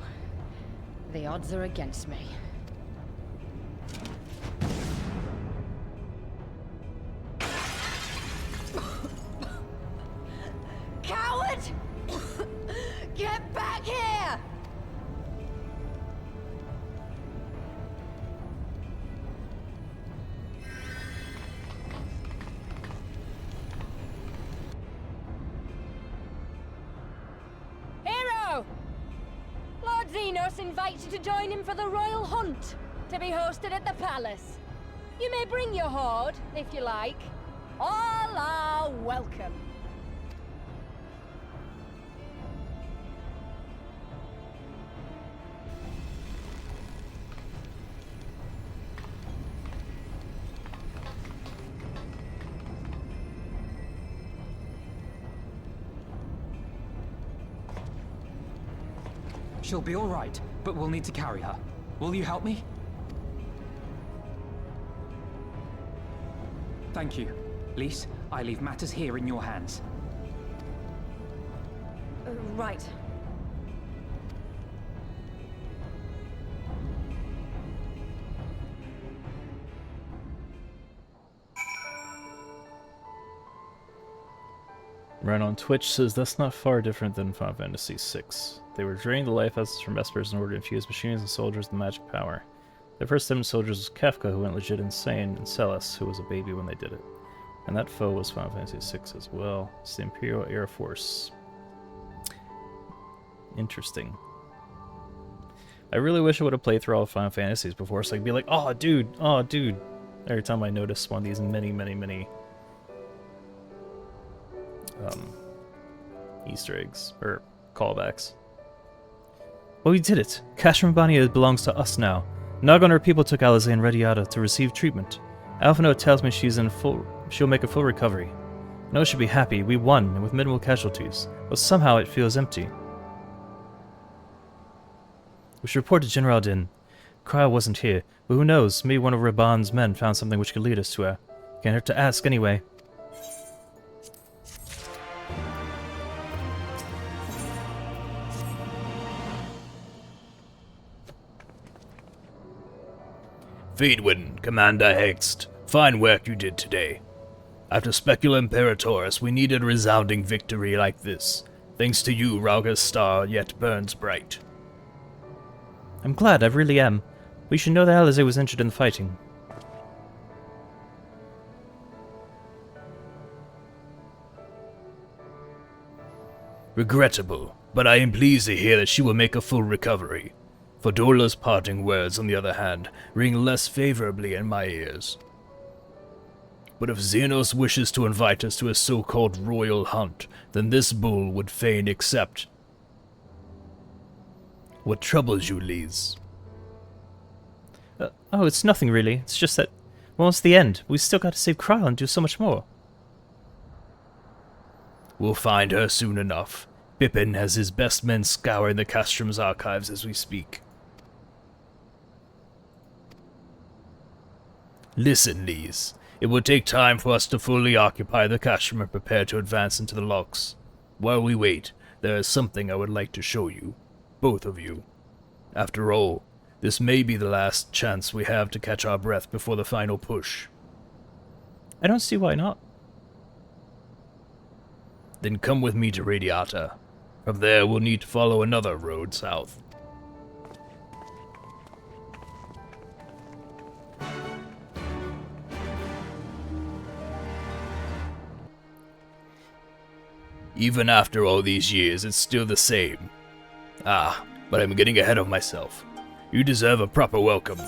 the odds are against me. Coward! Get back here! Hero! Lord Xenos invites you to join him for the royal hunt, to be hosted at the palace. You may bring your horde, if you like. All are welcome. She'll be all right, but we'll need to carry her. Will you help me? Thank you. Lise, I leave matters here in your hands. Right. Ren on Twitch says that's not far different than Final Fantasy VI. They were draining the life essence from espers in order to infuse machines and soldiers with magic power. The first 7 soldiers was Kefka, who went legit insane, and Celes, who was a baby when they did it. And that foe was Final Fantasy VI as well. It's the Imperial Air Force. Interesting. I really wish I would have played through all the Final Fantasies before, so I could be like, oh dude, every time I notice one of these many Easter eggs, or callbacks. Oh, we did it! Castrum Abania belongs to us now. Naga and her people took Alize and Rediata to receive treatment. Alphino tells me she'll make a full recovery. I know she'll be happy, we won, and with minimal casualties, but somehow it feels empty. We should report to General Din. Cryo wasn't here, but who knows, maybe one of Raubann's men found something which could lead us to her. Can't hurt to ask anyway. Feedwin, Commander Hext, fine work you did today. After Specula Imperatoris, we needed a resounding victory like this. Thanks to you, Rauga's star yet burns bright. I'm glad, I really am. We should know that Alize was injured in the fighting. Regrettable, but I am pleased to hear that she will make a full recovery. Fodorla's parting words, on the other hand, ring less favorably in my ears. But if Xenos wishes to invite us to a so-called royal hunt, then this bull would fain accept. What troubles you, Lise? Oh, it's nothing really. It's just that, well, it's the end. We've still got to save Cryo and do so much more. We'll find her soon enough. Pippin has his best men scouring the Castrum's archives as we speak. Listen, Lise. It will take time for us to fully occupy the Castrum and prepare to advance into the Lochs. While we wait, there is something I would like to show you. Both of you. After all, this may be the last chance we have to catch our breath before the final push. I don't see why not. Then come with me to Rediata. From there, we'll need to follow another road south. Even after all these years, it's still the same. Ah, but I'm getting ahead of myself. You deserve a proper welcome.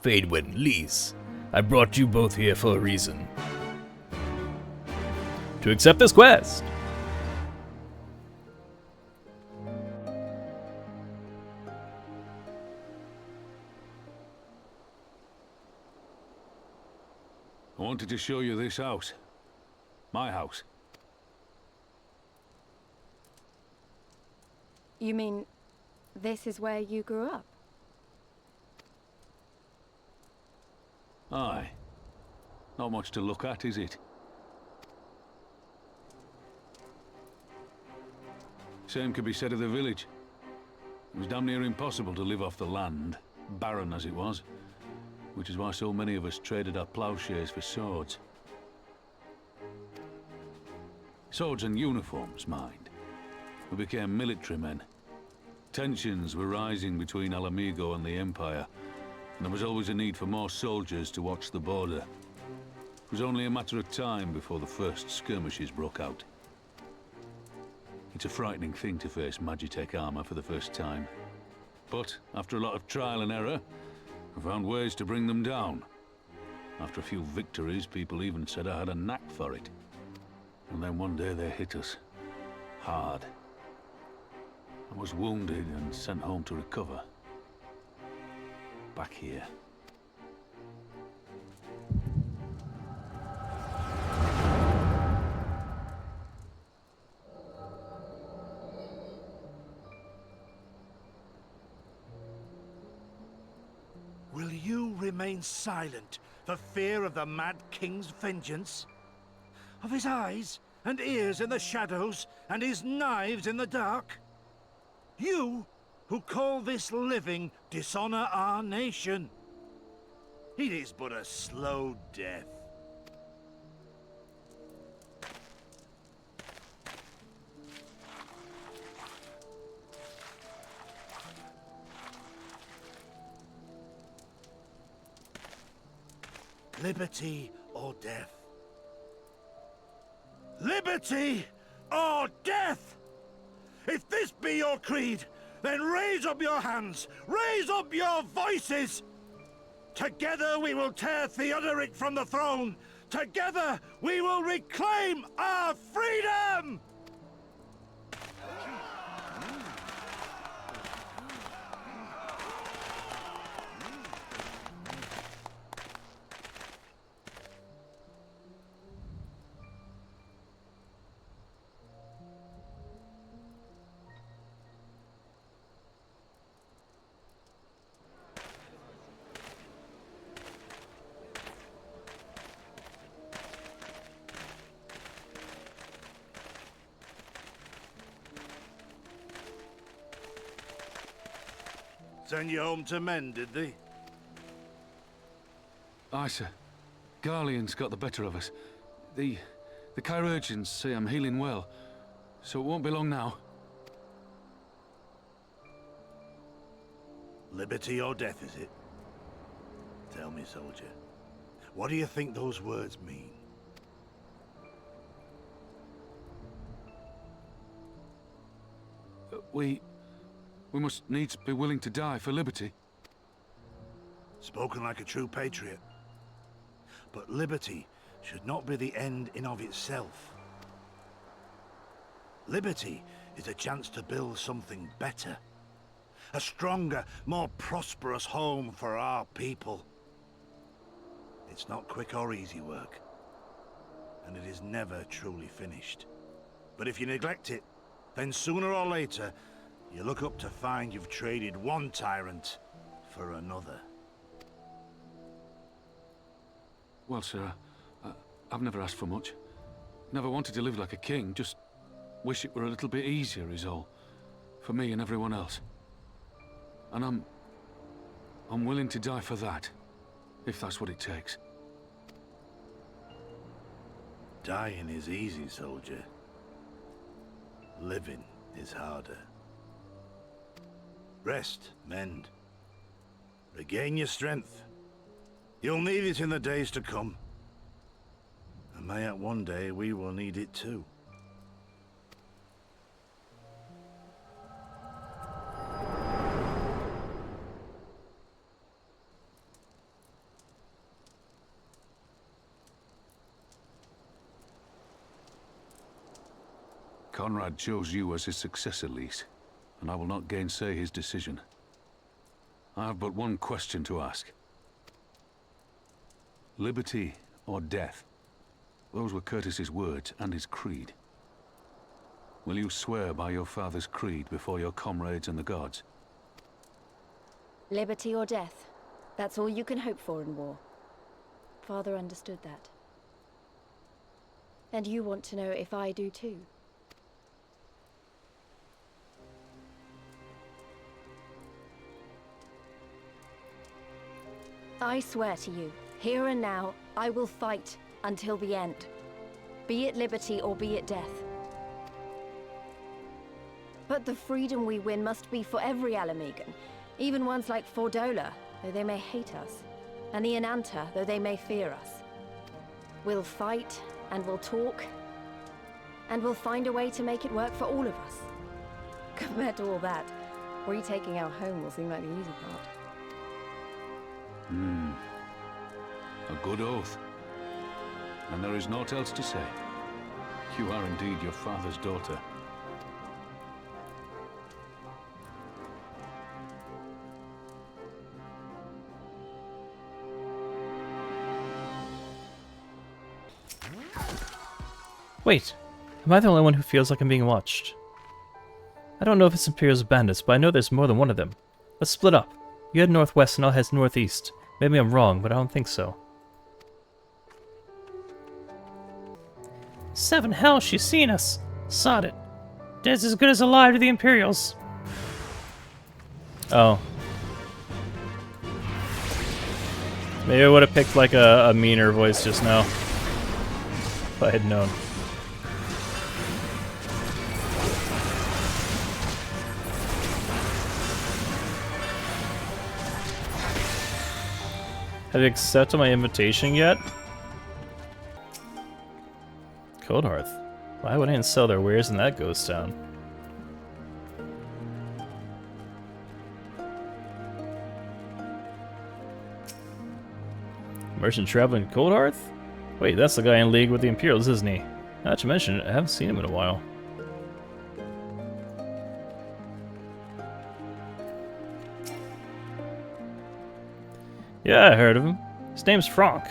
Feydwin, Lise, I brought you both here for a reason. To accept this quest! I wanted to show you this house. My house. You mean this is where you grew up? Aye. Not much to look at, is it? Same could be said of the village. It was damn near impossible to live off the land, barren as it was, which is why so many of us traded our plowshares for swords. Swords and uniforms, mind. We became military men. Tensions were rising between Alamigo and the Empire, and there was always a need for more soldiers to watch the border. It was only a matter of time before the first skirmishes broke out. It's a frightening thing to face Magitech armor for the first time. But after a lot of trial and error, I found ways to bring them down. After a few victories, people even said I had a knack for it. And then one day they hit us. Hard. I was wounded and sent home to recover. Back here. Will you remain silent for fear of the Mad King's vengeance? Of his eyes and ears in the shadows and his knives in the dark? You, who call this living dishonor our nation. It is but a slow death. Liberty or death? Liberty or death? If this be your creed, then raise up your hands, raise up your voices! Together we will tear Theodoric from the throne! Together we will reclaim our freedom! Send you home to men, did they? Aye, sir. Garlean's got the better of us. The chirurgeons say I'm healing well, so it won't be long now. Liberty or death, is it? Tell me, soldier. What do you think those words mean? We must needs be willing to die for liberty. Spoken like a true patriot. But liberty should not be the end in of itself. Liberty is a chance to build something better. A stronger, more prosperous home for our people. It's not quick or easy work. And it is never truly finished. But if you neglect it, then sooner or later, you look up to find you've traded one tyrant for another. Well, sir, I've never asked for much. Never wanted to live like a king, just wish it were a little bit easier is all. For me and everyone else. And I'm willing to die for that, if that's what it takes. Dying is easy, soldier. Living is harder. Rest, mend. Regain your strength. You'll need it in the days to come. And mayhap one day we will need it too. Conrad chose you as his successor, Lys, and I will not gainsay his decision. I have but one question to ask. Liberty or death? Those were Curtis's words and his creed. Will you swear by your father's creed before your comrades and the gods? Liberty or death. That's all you can hope for in war. Father understood that. And you want to know if I do too. I swear to you, here and now, I will fight until the end. Be it liberty or be it death. But the freedom we win must be for every Alamegan, even ones like Fordola, though they may hate us, and the Ananta, though they may fear us. We'll fight, and we'll talk, and we'll find a way to make it work for all of us. Compared to all that, retaking our home will seem like the easy part. A good oath. And there is naught else to say. You are indeed your father's daughter. Wait, am I the only one who feels like I'm being watched? I don't know if it's Imperial's bandits, but I know there's more than one of them. Let's split up. You head northwest and I'll head northeast. Maybe I'm wrong, but I don't think so. 7 hell, she's seen us. Sod it. Dead's as good as alive to the Imperials. Oh. Maybe I would have picked like a meaner voice just now. If I had known. Have you accepted my invitation yet? Coldhearth. Why would I sell their wares in that ghost town? Merchant traveling to Coldhearth? Wait, that's the guy in league with the Imperials, isn't he? Not to mention, I haven't seen him in a while. Yeah, I heard of him. His name's Franck.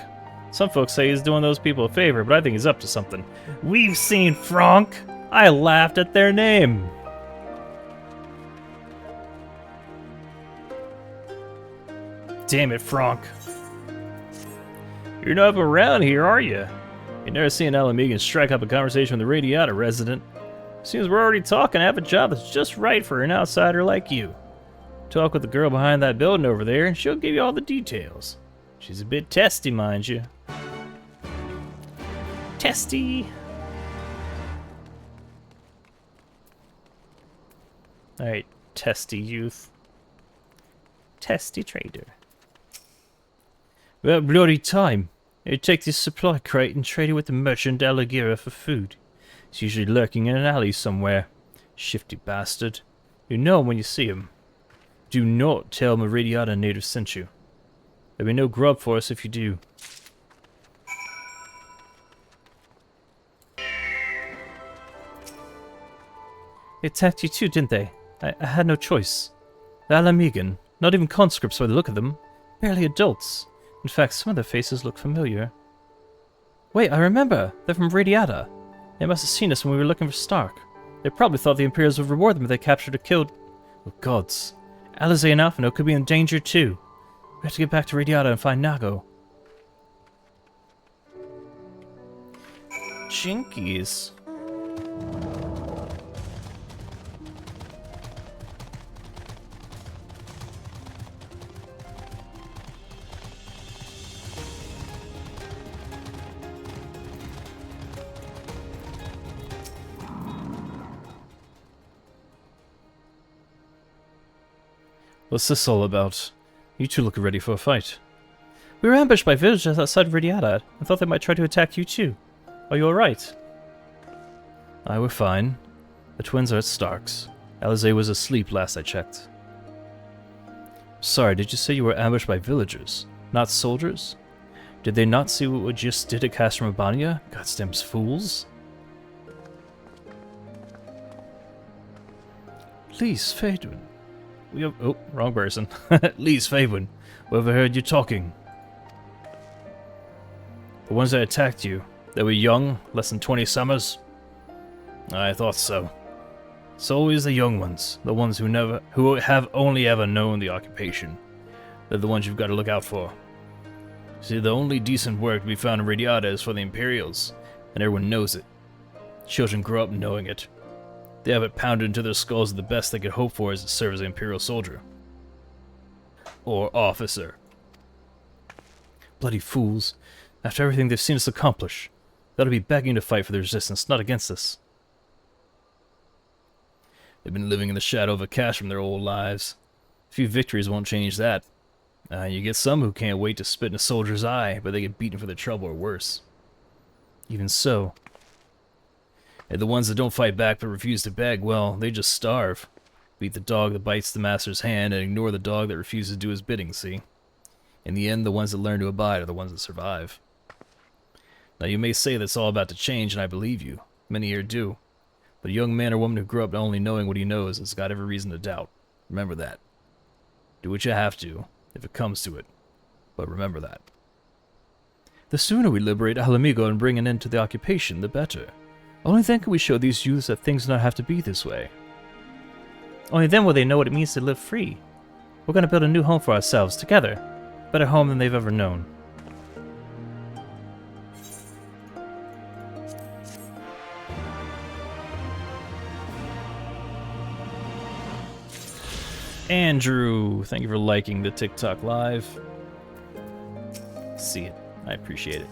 Some folks say he's doing those people a favor, but I think he's up to something. We've seen Franck. I laughed at their name. Damn it, Franck. You're not around here, are you? You never seen Alamegan strike up a conversation with a Radiata resident. Seems we're already talking. I have a job that's just right for an outsider like you. Talk with the girl behind that building over there, and she'll give you all the details. She's a bit testy, mind you. Testy. Alright, testy youth. Testy trader. About bloody time. You take this supply crate and trade it with the merchant Alagira for food. He's usually lurking in an alley somewhere. Shifty bastard. You know him when you see him. Do not tell Meridiana native sent you. There'll be no grub for us if you do. They attacked you too, didn't they? I had no choice. The Alamegan, not even conscripts by the look of them. Barely adults. In fact, some of their faces look familiar. Wait, I remember! They're from Radiata. They must have seen us when we were looking for Stark. They probably thought the Imperials would reward them if they captured or killed... Oh, gods. Alizé and Alphino could be in danger too. We have to get back to Radiata and find Nago. Jinkies. What's this all about? You two look ready for a fight. We were ambushed by villagers outside Radiata. I thought they might try to attack you too. Are you alright? I were fine. The twins are at Stark's. Alizé was asleep last I checked. Sorry, did you say you were ambushed by villagers? Not soldiers? Did they not see what we just did at Castrum Abania? Goddamn fools. Please, Phaedwin. We have... Oh, wrong person. Lee's Favorite. We overheard you talking. The ones that attacked you, they were young, less than 20 summers? I thought so. It's always the young ones, the ones who have only ever known the occupation. They're the ones you've got to look out for. See, the only decent work to be found in Radiata is for the Imperials, and everyone knows it. Children grow up knowing it. They have it pounded into their skulls that the best they could hope for is to serve as an Imperial soldier. Or officer. Bloody fools. After everything they've seen us accomplish, they ought to be begging to fight for the Resistance, not against us. They've been living in the shadow of a Castrum their whole lives. A few victories won't change that. You get some who can't wait to spit in a soldier's eye, but they get beaten for their trouble or worse. Even so. And the ones that don't fight back but refuse to beg, well, they just starve. Beat the dog that bites the master's hand and ignore the dog that refuses to do his bidding, see? In the end, the ones that learn to abide are the ones that survive. Now you may say that's all about to change, and I believe you. Many here do. But a young man or woman who grew up only knowing what he knows has got every reason to doubt. Remember that. Do what you have to, if it comes to it. But remember that. The sooner we liberate Alamigo and bring an end to the occupation, the better. Only then can we show these youths that things do not have to be this way. Only then will they know what it means to live free. We're going to build a new home for ourselves, together. A better home than they've ever known. Andrew, thank you for liking the TikTok live. See it. I appreciate it.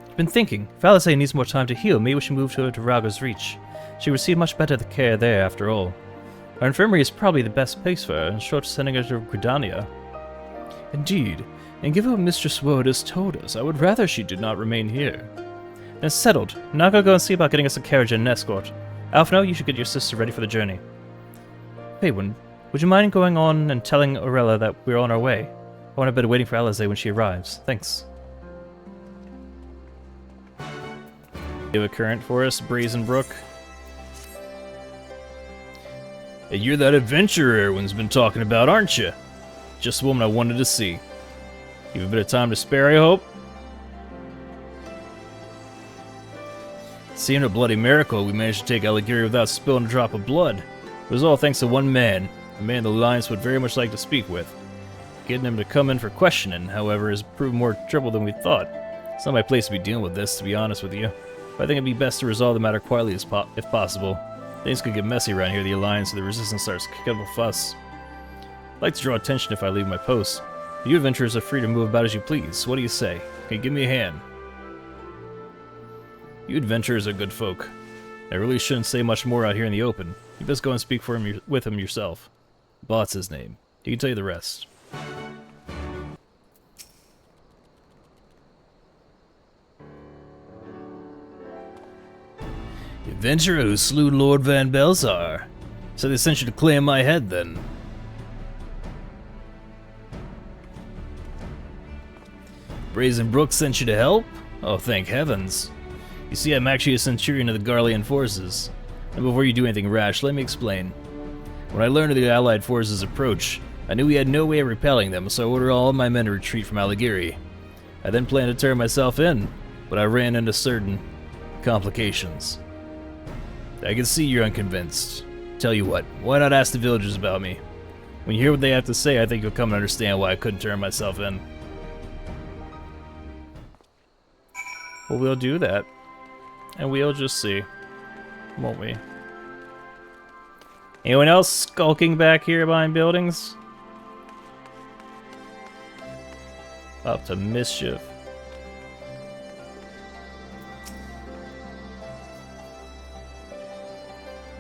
I've been thinking, if Alizé needs more time to heal, maybe we should move her to Rauga's Reach. She will receive much better care there, after all. Our infirmary is probably the best place for her, and short of sending her to Gridania. Indeed, and given what Mistress Woad has told us, I would rather she did not remain here. Then settled. Now I'll go and see about getting us a carriage and an escort. Alphino, you should get your sister ready for the journey. Paywin, would you mind going on and telling Orella that we're on our way? I want to be waiting for Alizé when she arrives. Thanks. You have a current for us, Brazen Brook? Hey, you're that adventurer everyone's been talking about, aren't you? Just the woman I wanted to see. You have a bit of time to spare, I hope? Seeing a bloody miracle, we managed to take Aligiri without spilling a drop of blood. It was all thanks to one man, a man the Alliance would very much like to speak with. Getting him to come in for questioning, however, has proved more trouble than we thought. It's not my place to be dealing with this, to be honest with you. But I think it'd be best to resolve the matter quietly if possible. Things could get messy around here, the Alliance or the Resistance starts kicking up a fuss. I'd like to draw attention if I leave my post. You adventurers are free to move about as you please. What do you say? Can you give me a hand? You adventurers are good folk. I really shouldn't say much more out here in the open. You best go and speak with him yourself. Bot's his name. He can tell you the rest. The adventurer who slew Lord Van Belzar. So they sent you to claim my head, then. Brazen Brook sent you to help? Oh, thank heavens. You see, I'm actually a centurion of the Garlean forces. And before you do anything rash, let me explain. When I learned of the Allied forces' approach, I knew we had no way of repelling them, so I ordered all of my men to retreat from Aligiri. I then planned to turn myself in, but I ran into certain complications. I can see you're unconvinced. Tell you what, why not ask the villagers about me? When you hear what they have to say, I think you'll come to understand why I couldn't turn myself in. Well, we'll do that. And we'll just see. Won't we? Anyone else skulking back here behind buildings? Up to mischief.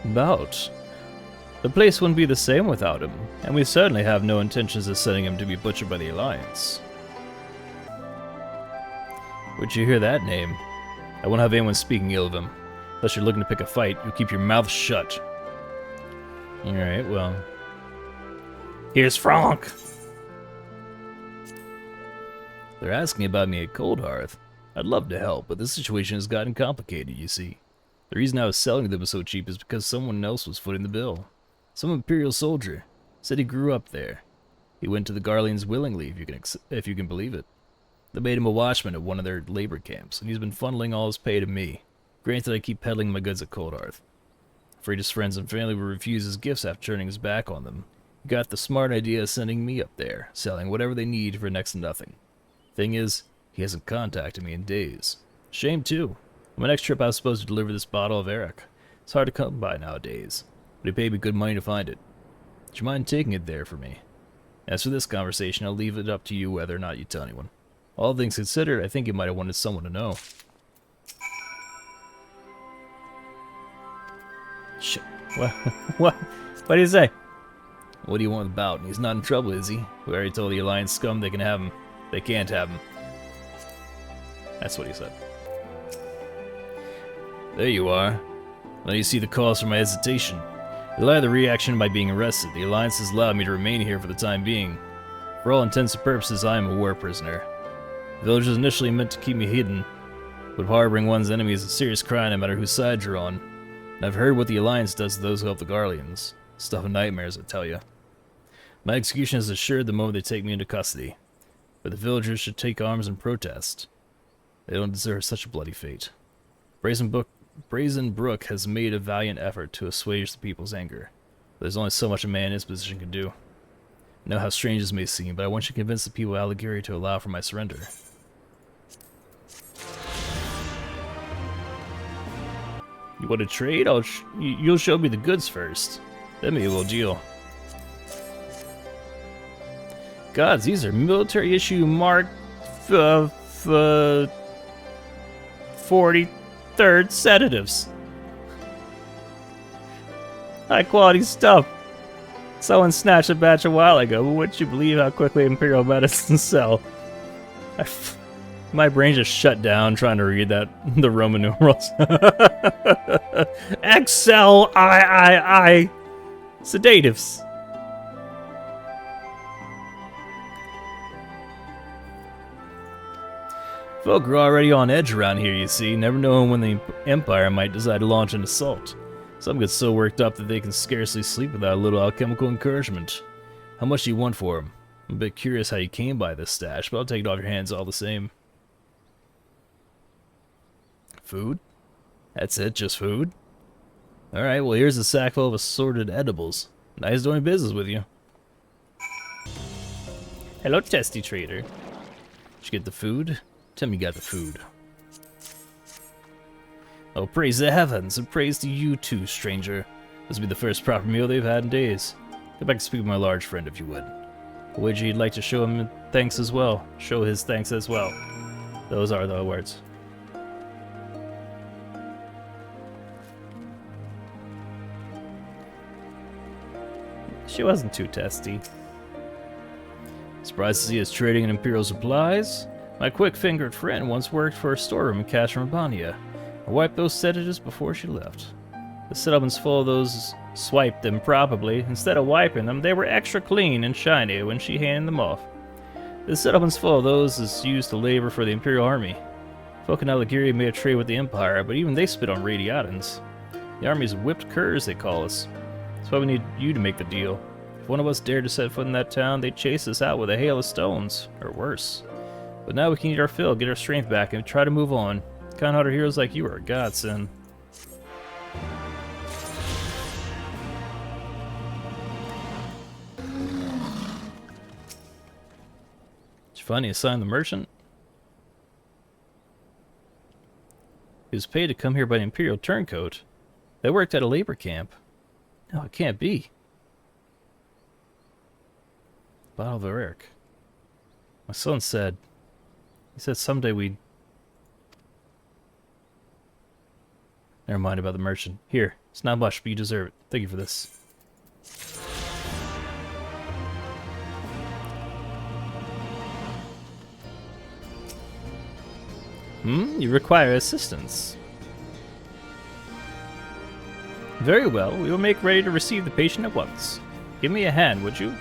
Bout. The place wouldn't be the same without him, and we certainly have no intentions of sending him to be butchered by the Alliance. Where'd you hear that name? I won't have anyone speaking ill of him. Unless you're looking to pick a fight, you keep your mouth shut. Alright, well. Here's Franck! They're asking about me at Cold Hearth. I'd love to help, but the situation has gotten complicated, you see. The reason I was selling them so cheap is because someone else was footing the bill. Some Imperial soldier. Said he grew up there. He went to the Garleans willingly, if you can believe it. They made him a watchman at one of their labor camps, and he's been funneling all his pay to me. Granted, I keep peddling my goods at Cold Hearth. Afraid his friends and family will refuse his gifts after turning his back on them. He got the smart idea of sending me up there, selling whatever they need for next to nothing. Thing is, he hasn't contacted me in days. Shame, too. On my next trip, I was supposed to deliver this bottle of Eric. It's hard to come by nowadays, but he paid me good money to find it. Would you mind taking it there for me? As for this conversation, I'll leave it up to you whether or not you tell anyone. All things considered, I think you might have wanted someone to know. Shit. What do you say? What do you want about? He's not in trouble, is he? We already told the Alliance scum they can have him. They can't have him. That's what he said. There you are. Now you see the cause for my hesitation. You lie the reaction by being arrested. The Alliance has allowed me to remain here for the time being. For all intents and purposes, I am a war prisoner. The village was initially meant to keep me hidden, but harboring one's enemy is a serious crime no matter whose side you're on. And I've heard what the Alliance does to those who help the Garleans. Stuff of nightmares, I tell you. My execution is assured the moment they take me into custody, but the villagers should take arms and protest. They don't deserve such a bloody fate. Brazen Brook has made a valiant effort to assuage the people's anger, but there's only so much a man in his position can do. I know how strange this may seem, but I want you to convince the people of Allegheny to allow for my surrender. You want to trade? You'll show me the goods first. Then maybe we'll deal. Gods, these are military issue Mark 43rd sedatives. High quality stuff. Someone snatched a batch a while ago, but wouldn't you believe how quickly Imperial medicines sell? My brain just shut down trying to read the Roman numerals. XLIII sedatives. Folk are already on edge around here, you see, never knowing when the Empire might decide to launch an assault. Some get so worked up that they can scarcely sleep without a little alchemical encouragement. How much do you want for them? I'm a bit curious how you came by this stash, but I'll take it off your hands all the same. Food? That's it, just food? Alright, well here's a sack full of assorted edibles. Nice doing business with you. Hello, testy trader. Did you get the food? Tell me you got the food. Oh, praise the heavens, and praise to you too, stranger. This will be the first proper meal they've had in days. Go back and speak with my large friend if you would. Would you like to show him thanks as well? Show his thanks as well. Those are the words. She wasn't too testy. Surprised to see us trading in Imperial supplies? My quick-fingered friend once worked for a storeroom in Castrum, Abania. I wiped those sedatives before she left. The settlement's full of those swiped them probably. Instead of wiping them, they were extra clean and shiny when she handed them off. The settlement's full of those is used to labor for the Imperial Army. Folk in Allegheny may have traded with the Empire, but even they spit on radiatins. The Army's whipped curs, they call us. That's why we need you to make the deal. If one of us dared to set foot in that town, they'd chase us out with a hail of stones, or worse. But now we can eat our fill, get our strength back, and try to move on. Kind-hearted heroes like you are a godsend. Did you finally assign the merchant? He was paid to come here by an Imperial turncoat. They worked at a labor camp. No, it can't be. Bottle of Eric. My son said... He said someday we'd... Never mind about the merchant. Here, it's not much, but you deserve it. Thank you for this. You require assistance. Very well, we will make ready to receive the patient at once. Give me a hand, would you?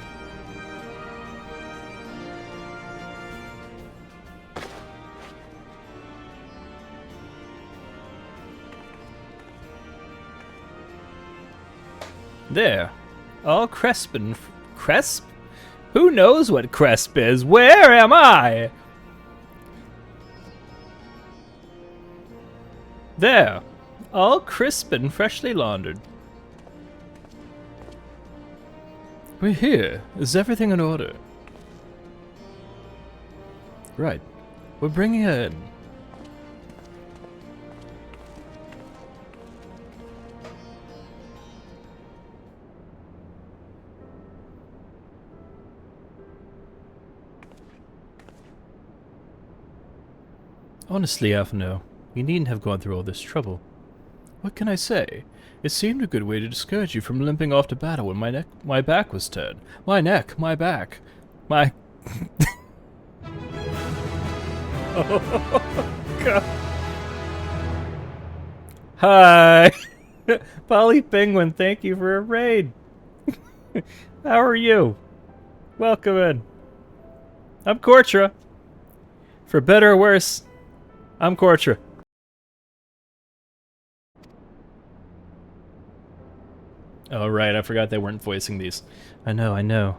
There. All Crespin... Cresp? Who knows what Cresp is? Where am I? There. All crisp and freshly laundered. We're here. Is everything in order? Right. We're bringing her in. Honestly, Alphino, you needn't have gone through all this trouble. What can I say? It seemed a good way to discourage you from limping off to battle when my back was turned. My neck, my back, my... Oh, God. Hi! Polly Penguin, thank you for a raid. How are you? Welcome in. I'm Kortra. For better or worse, I'm Kortra. Oh, right, I forgot they weren't voicing these. I know.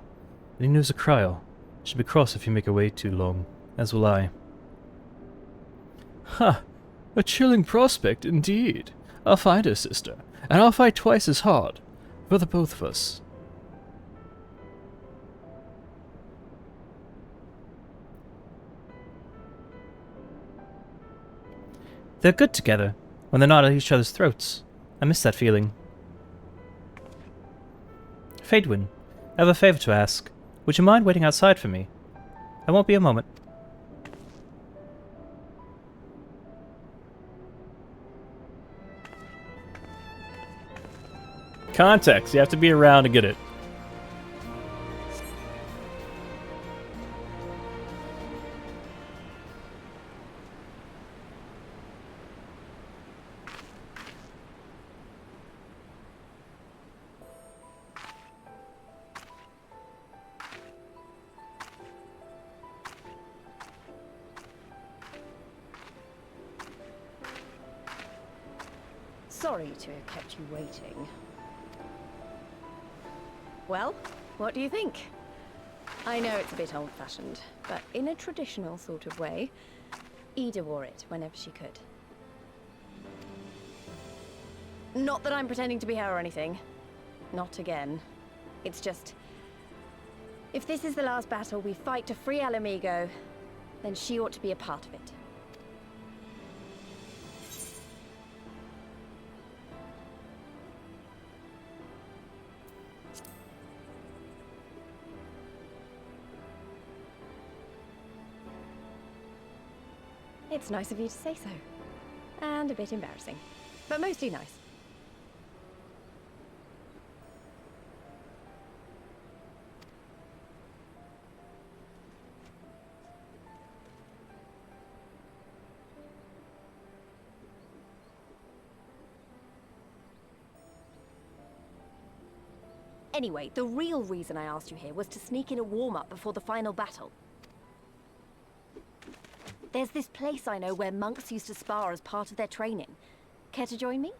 The news of Kryl. Should be cross if you make her wait too long. As will I. Huh. A chilling prospect, indeed. I'll find her, sister. And I'll fight twice as hard. For the both of us. They're good together, when they're not at each other's throats. I miss that feeling. Faedwin, I have a favor to ask. Would you mind waiting outside for me? I won't be a moment. Context, you have to be around to get it. Sorry to have kept you waiting. Well, what do you think? I know it's a bit old-fashioned, but in a traditional sort of way, Ida wore it whenever she could. Not that I'm pretending to be her or anything. Not again. It's just... if this is the last battle we fight to free Alamigo, then she ought to be a part of it. It's nice of you to say so. And a bit embarrassing. But mostly nice. Anyway, the real reason I asked you here was to sneak in a warm-up before the final battle. There's this place I know where monks used to spar as part of their training. Care to join me?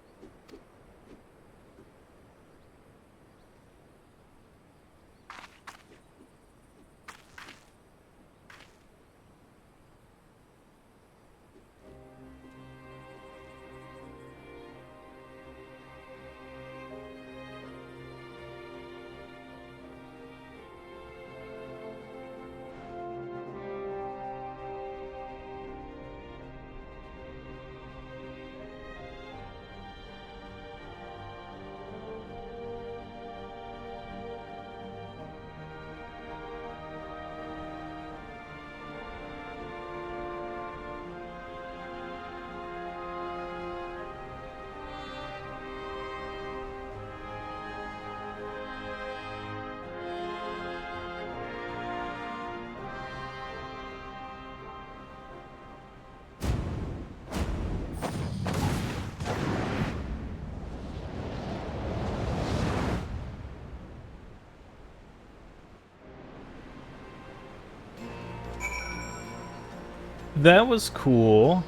That was cool.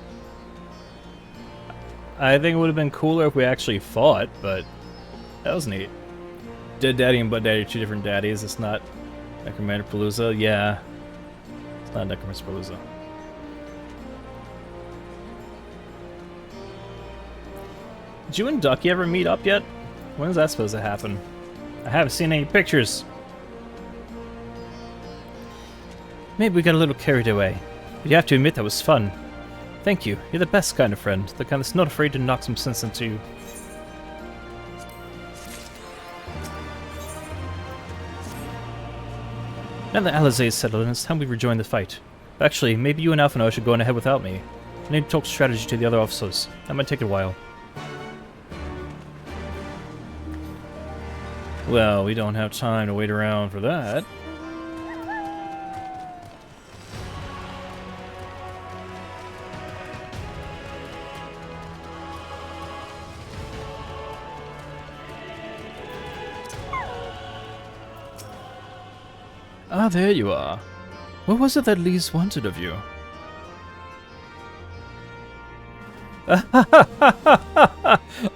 I think it would have been cooler if we actually fought, but that was neat. Dead Daddy and Bud Daddy are two different daddies. It's not Necromancer Palooza. Yeah. It's not Necromancer Palooza. Did you and Ducky ever meet up yet? When's that supposed to happen? I haven't seen any pictures. Maybe we got a little carried away, but you have to admit that was fun. Thank you. You're the best kind of friend, the kind that's not afraid to knock some sense into you. Now that Alizé is settled in, it's time we rejoin the fight. Actually, maybe you and Alphino should go on ahead without me. I need to talk strategy to the other officers. That might take a while. Well, we don't have time to wait around for that. Ah, there you are. What was it that Lise wanted of you?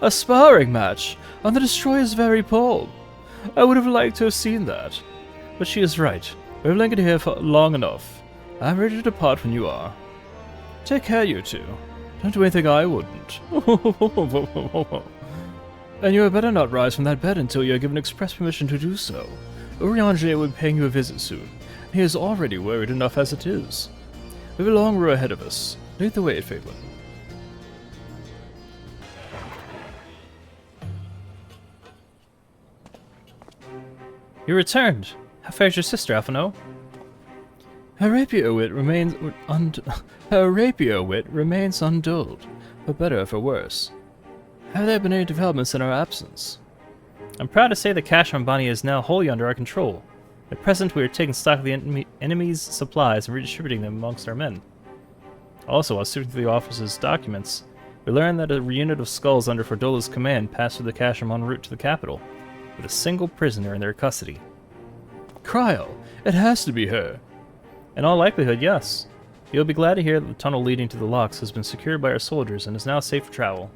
A sparring match on the Destroyer's very palm. I would have liked to have seen that. But she is right. We've lingered here for long enough. I'm ready to depart when you are. Take care, you two. Don't do anything I wouldn't. And you had better not rise from that bed until you are given express permission to do so. Urianger will be paying you a visit soon, and he is already worried enough as it is. We have a long row ahead of us. Lead the way, Fabelin. You returned. How fares your sister, Alphino? Her rapier wit remains undulled, for better or for worse. Have there been any developments in our absence? I'm proud to say that Castrum Abania is now wholly under our control. At present, we are taking stock of the enemy's supplies and redistributing them amongst our men. Also, while sifting through the officer's documents, we learned that a unit of skulls under Fordola's command passed through the Castrum en route to the capital, with a single prisoner in their custody. Cryo! It has to be her! In all likelihood, yes. You'll be glad to hear that the tunnel leading to the locks has been secured by our soldiers and is now safe for travel.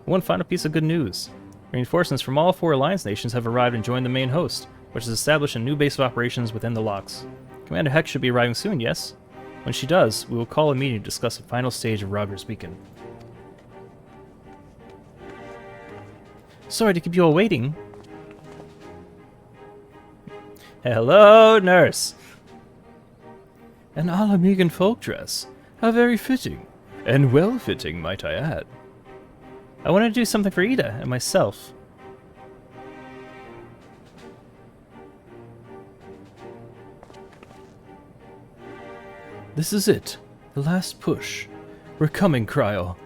One final piece of good news. Reinforcements from all 4 Alliance nations have arrived and joined the main host, which has established a new base of operations within the locks. Commander Hex should be arriving soon, yes? When she does, we will call a meeting to discuss the final stage of Rauger's Beacon. Sorry to keep you all waiting. Hello, nurse! An Alamegan folk dress. How very fitting. And well-fitting, might I add. I want to do something for Ida and myself. This is it. The last push. We're coming, Cryo.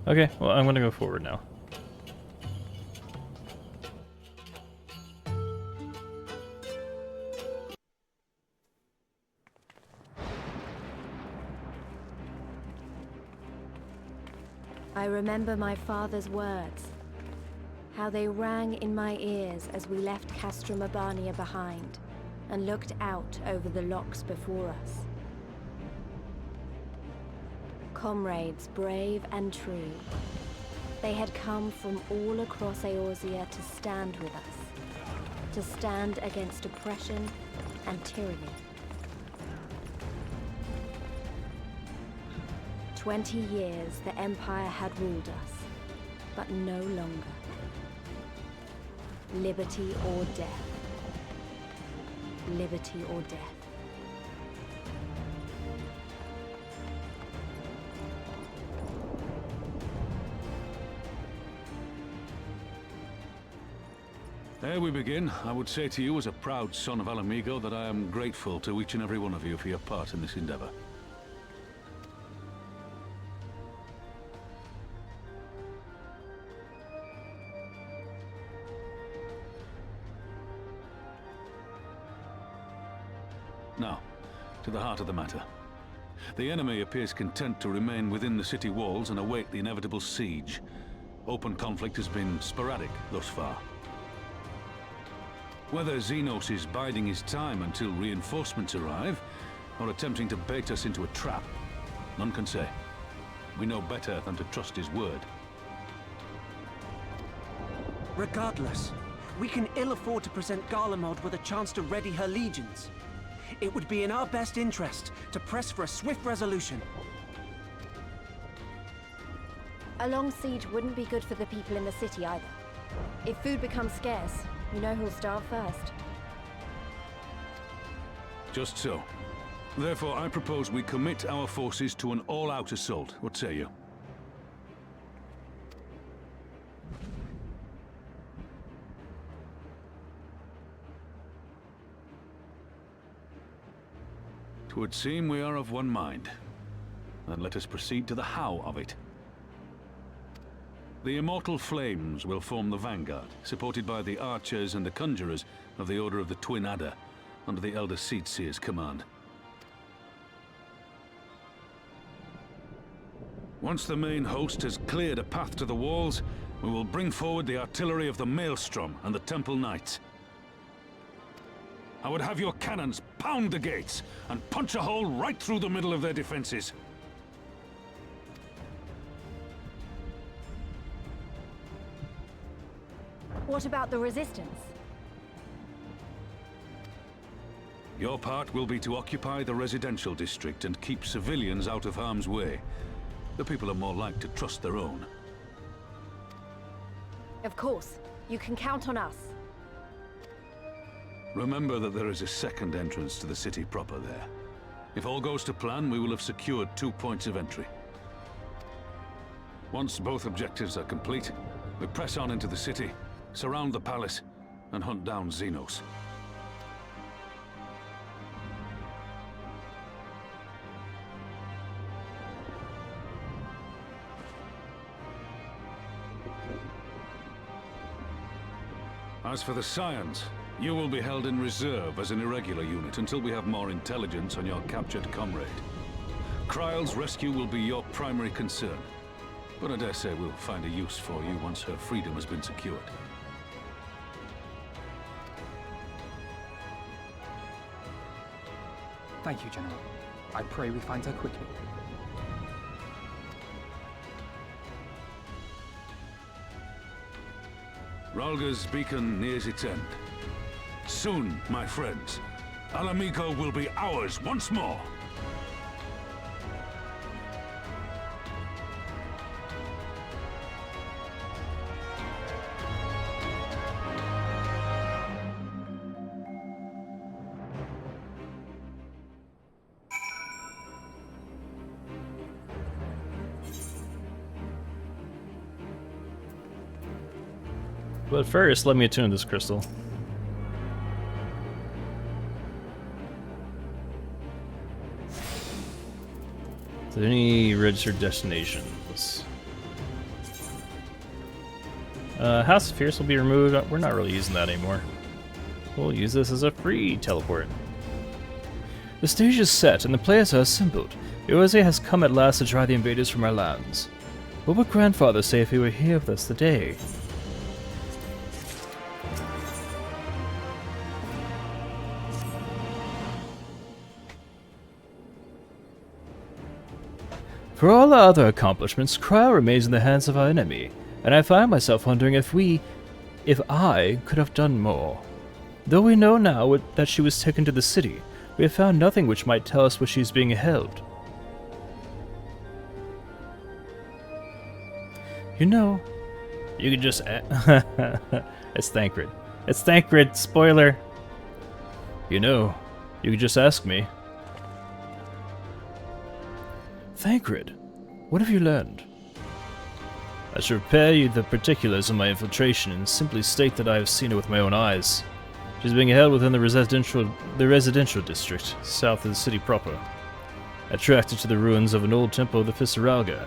Okay, well, I'm gonna go forward now. I remember my father's words, how they rang in my ears as we left Castrum Abania behind and looked out over the locks before us. Comrades brave and true, they had come from all across Eorzea to stand with us, to stand against oppression and tyranny. 20 years the Empire had ruled us, but no longer. Liberty or death. Liberty or death. Ere we begin, I would say to you as a proud son of Alamigo that I am grateful to each and every one of you for your part in this endeavor. Now, to the heart of the matter. The enemy appears content to remain within the city walls and await the inevitable siege. Open conflict has been sporadic thus far. Whether Xenos is biding his time until reinforcements arrive, or attempting to bait us into a trap, none can say. We know better than to trust his word. Regardless, we can ill afford to present Garlemald with a chance to ready her legions. It would be in our best interest to press for a swift resolution. A long siege wouldn't be good for the people in the city either. If food becomes scarce, you know who'll starve first. Just so. Therefore, I propose we commit our forces to an all-out assault. What say you? Twould seem we are of one mind. Then let us proceed to the how of it. The immortal flames will form the vanguard, supported by the archers and the conjurers of the Order of the Twin Adder, under the Elder Seedseer's command. Once the main host has cleared a path to the walls, we will bring forward the artillery of the Maelstrom and the Temple Knights. I would have your cannons pound the gates and punch a hole right through the middle of their defenses. What about the resistance? Your part will be to occupy the residential district and keep civilians out of harm's way. The people are more like to trust their own. Of course. You can count on us. Remember that there is a second entrance to the city proper there. If all goes to plan, we will have secured 2 points of entry. Once both objectives are complete, we press on into the city, surround the palace, and hunt down Xenos. As for the Scions, you will be held in reserve as an irregular unit until we have more intelligence on your captured comrade. Kryle's rescue will be your primary concern, but I dare say we'll find a use for you once her freedom has been secured. Thank you, General. I pray we find her quickly. Rhalga's beacon nears its end. Soon, my friends, Alamigo will be ours once more! But first, let me attune this crystal. Is there any registered destinations? House of Fierce will be removed. We're not really using that anymore. We'll use this as a free teleport. The stage is set and the players are assembled. Eorzea has come at last to drive the invaders from our lands. What would Grandfather say if he were here with us today? For all our other accomplishments, Kryle remains in the hands of our enemy, and I find myself wondering if I could have done more. Though we know now that she was taken to the city, we have found nothing which might tell us where she is being held. You know, you could just it's Thancred. It's Thancred, spoiler! You know, you could just ask me. Thancred, what have you learned? I shall prepare you the particulars of my infiltration and simply state that I have seen her with my own eyes. She is being held within the residential district, south of the city proper, attracted to the ruins of an old temple of the Fisaralga,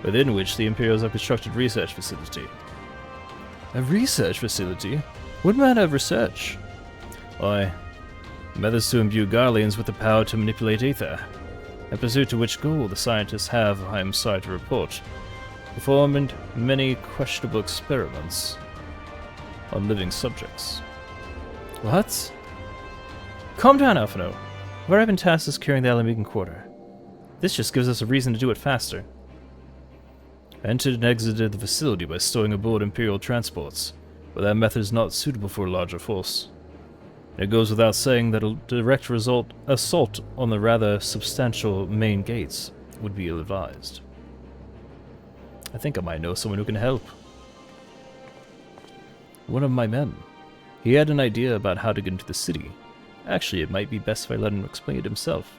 within which the Imperials have constructed a research facility. A research facility? What manner of research? Why, methods to imbue Garleans with the power to manipulate ether. In pursuit to which goal the scientists have, I am sorry to report, performed many questionable experiments on living subjects. What? Calm down, Alphino. Where I've been tasked is securing the Alamigan Quarter. This just gives us a reason to do it faster. I entered and exited the facility by stowing aboard Imperial transports, but that method is not suitable for a larger force. It goes without saying that a direct assault on the rather substantial main gates would be ill-advised. I think I might know someone who can help. One of my men. He had an idea about how to get into the city. Actually, it might be best if I let him explain it himself.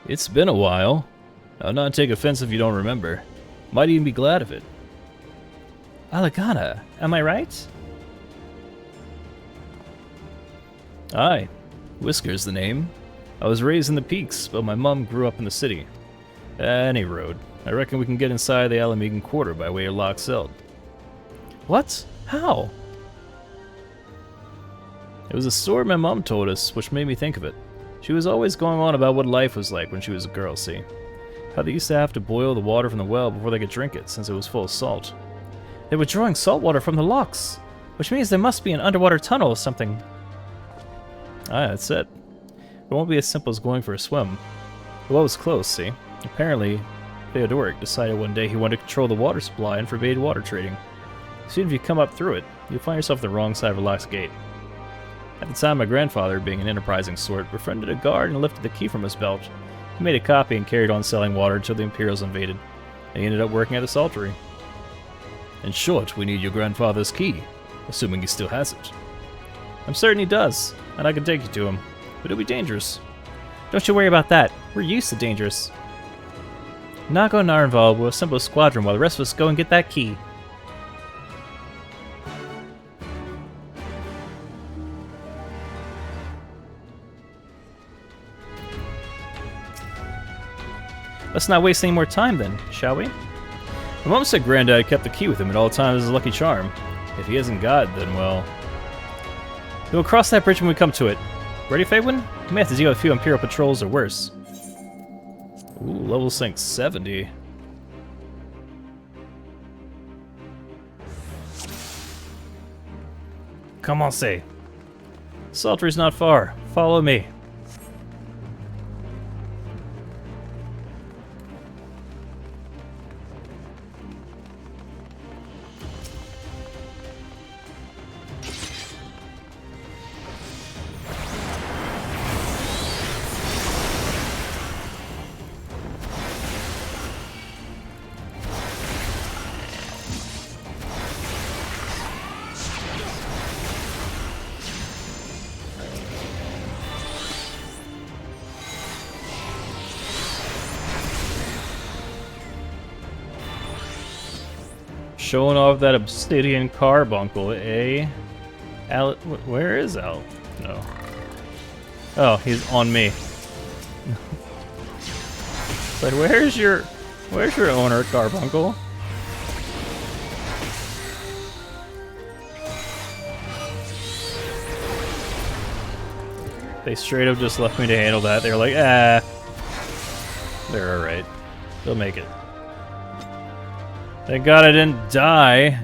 It's been a while. I'll not take offense if you don't remember. Might even be glad of it. Alagana, am I right? Aye. Whisker's the name. I was raised in the peaks, but my mum grew up in the city. Any road. I reckon we can get inside the Alamegan Quarter by way of Loch. What? How? It was a story my mum told us, which made me think of it. She was always going on about what life was like when she was a girl, see? How they used to have to boil the water from the well before they could drink it, since it was full of salt. They were drawing salt water from the lochs, which means there must be an underwater tunnel or something. Ah, that's it. It won't be as simple as going for a swim. The well was close, see? Apparently, Theodoric decided one day he wanted to control the water supply and forbade water trading. Soon if you come up through it, you'll find yourself on the wrong side of a lock's gate. At the time, my grandfather, being an enterprising sort, befriended a guard and lifted the key from his belt. He made a copy and carried on selling water until the Imperials invaded, and he ended up working at the saltery. In short, we need your grandfather's key, assuming he still has it. I'm certain he does, and I can take you to him, but it'll be dangerous. Don't you worry about that. We're used to dangerous. Nago and Narnval will assemble a squadron while the rest of us go and get that key. Let's not waste any more time then, shall we? My mom said Granddad kept the key with him at all times as a lucky charm. If he hasn't got it, then well... We'll cross that bridge when we come to it. Ready, Faywin? We may have to deal with a few Imperial patrols or worse. Ooh, level sync 70. Come on, say. Saltery's not far. Follow me. Showing off that obsidian carbuncle, eh? Al, where is Al? No. Oh, he's on me. But where's your owner, carbuncle? They straight up just left me to handle that. They're like, ah. They're alright. They'll make it. Thank God I didn't die.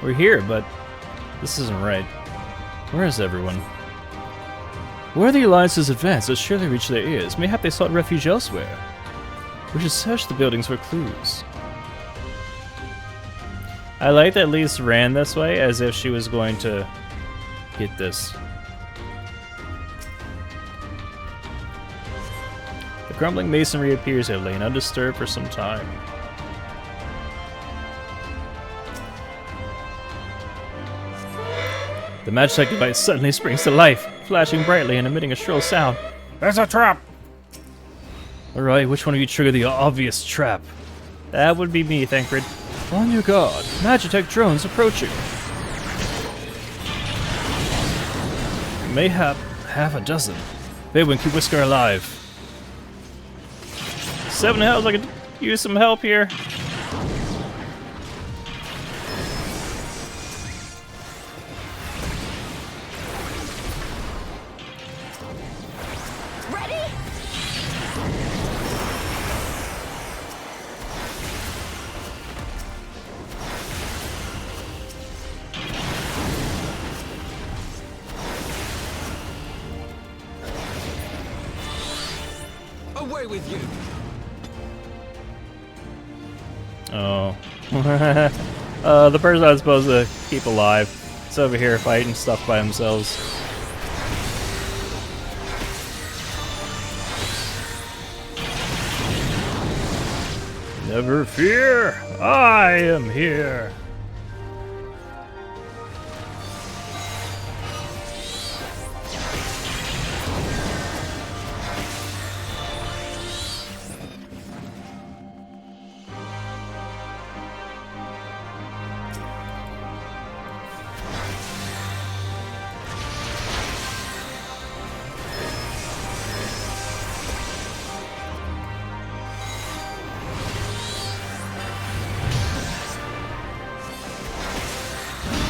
We're here, but this isn't right. Where is everyone? Where the Alliance's advance has surely reached their ears. Mayhap they sought refuge elsewhere. We should search the buildings for clues. I like that Lise ran this way as if she was going to get this. The crumbling masonry appears to have lain undisturbed for some time. The magic device suddenly springs to life, flashing brightly and emitting a shrill sound. There's a trap! Alright, which one of you triggered the obvious trap? That would be me, Thancred. On your guard. Magitech drones approaching. Mayhap half a dozen. Faywin, keep Whisker alive. 7 health, I could use some help here. Away with you! Oh. The person I was supposed to keep alive. It's over here fighting stuff by themselves. Never fear! I am here!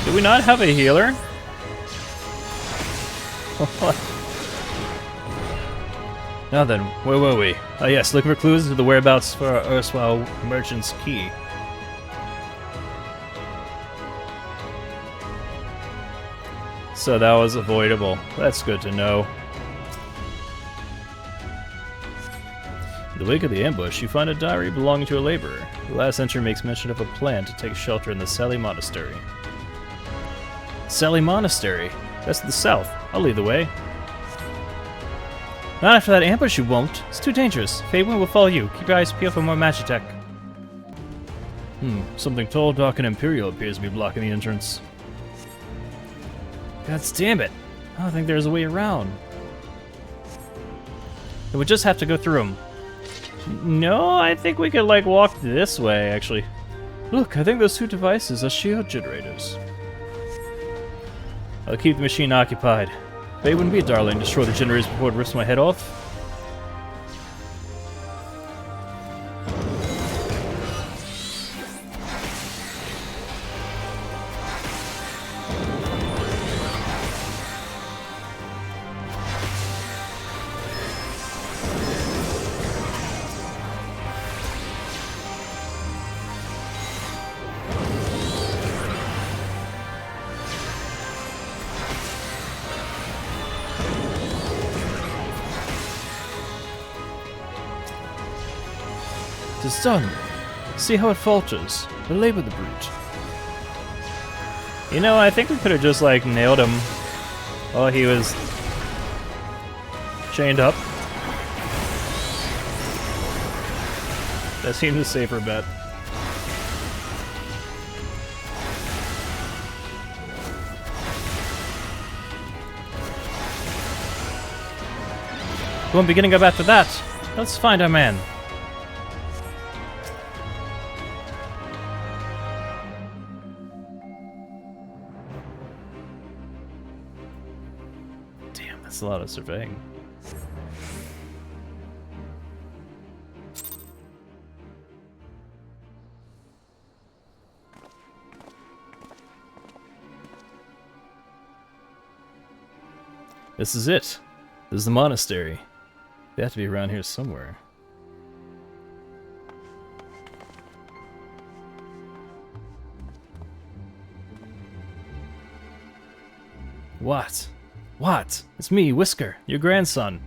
Do we not have a healer? Now then, where were we? Oh yes, looking for clues to the whereabouts for our erstwhile merchant's key. So that was avoidable. That's good to know. In the wake of the ambush, you find a diary belonging to a laborer. The last entry makes mention of a plan to take shelter in the Sally Monastery. Sally Monastery? That's to the south. I'll lead the way. Not after that ambush, you won't. It's too dangerous. Fayewind will follow you. Keep your eyes peeled for more Magitech. Something tall, dark, and imperial appears to be blocking the entrance. God damn it. I don't think there's a way around. It would just have to go through them. No, I think we could, like, walk this way, actually. Look, I think those two devices are shield generators. I'll keep the machine occupied. Faye wouldn't be a darling. Destroy the generators before it rips my head off. It's done. See how it falters. Belabor the brute. You know, I think we could have just, like, nailed him while he was chained up. That seemed the safer bet. We won't be getting up after that. Let's find our man. That's a lot of surveying. This is it. This is the monastery. They have to be around here somewhere. What? What? It's me, Whisker, your grandson.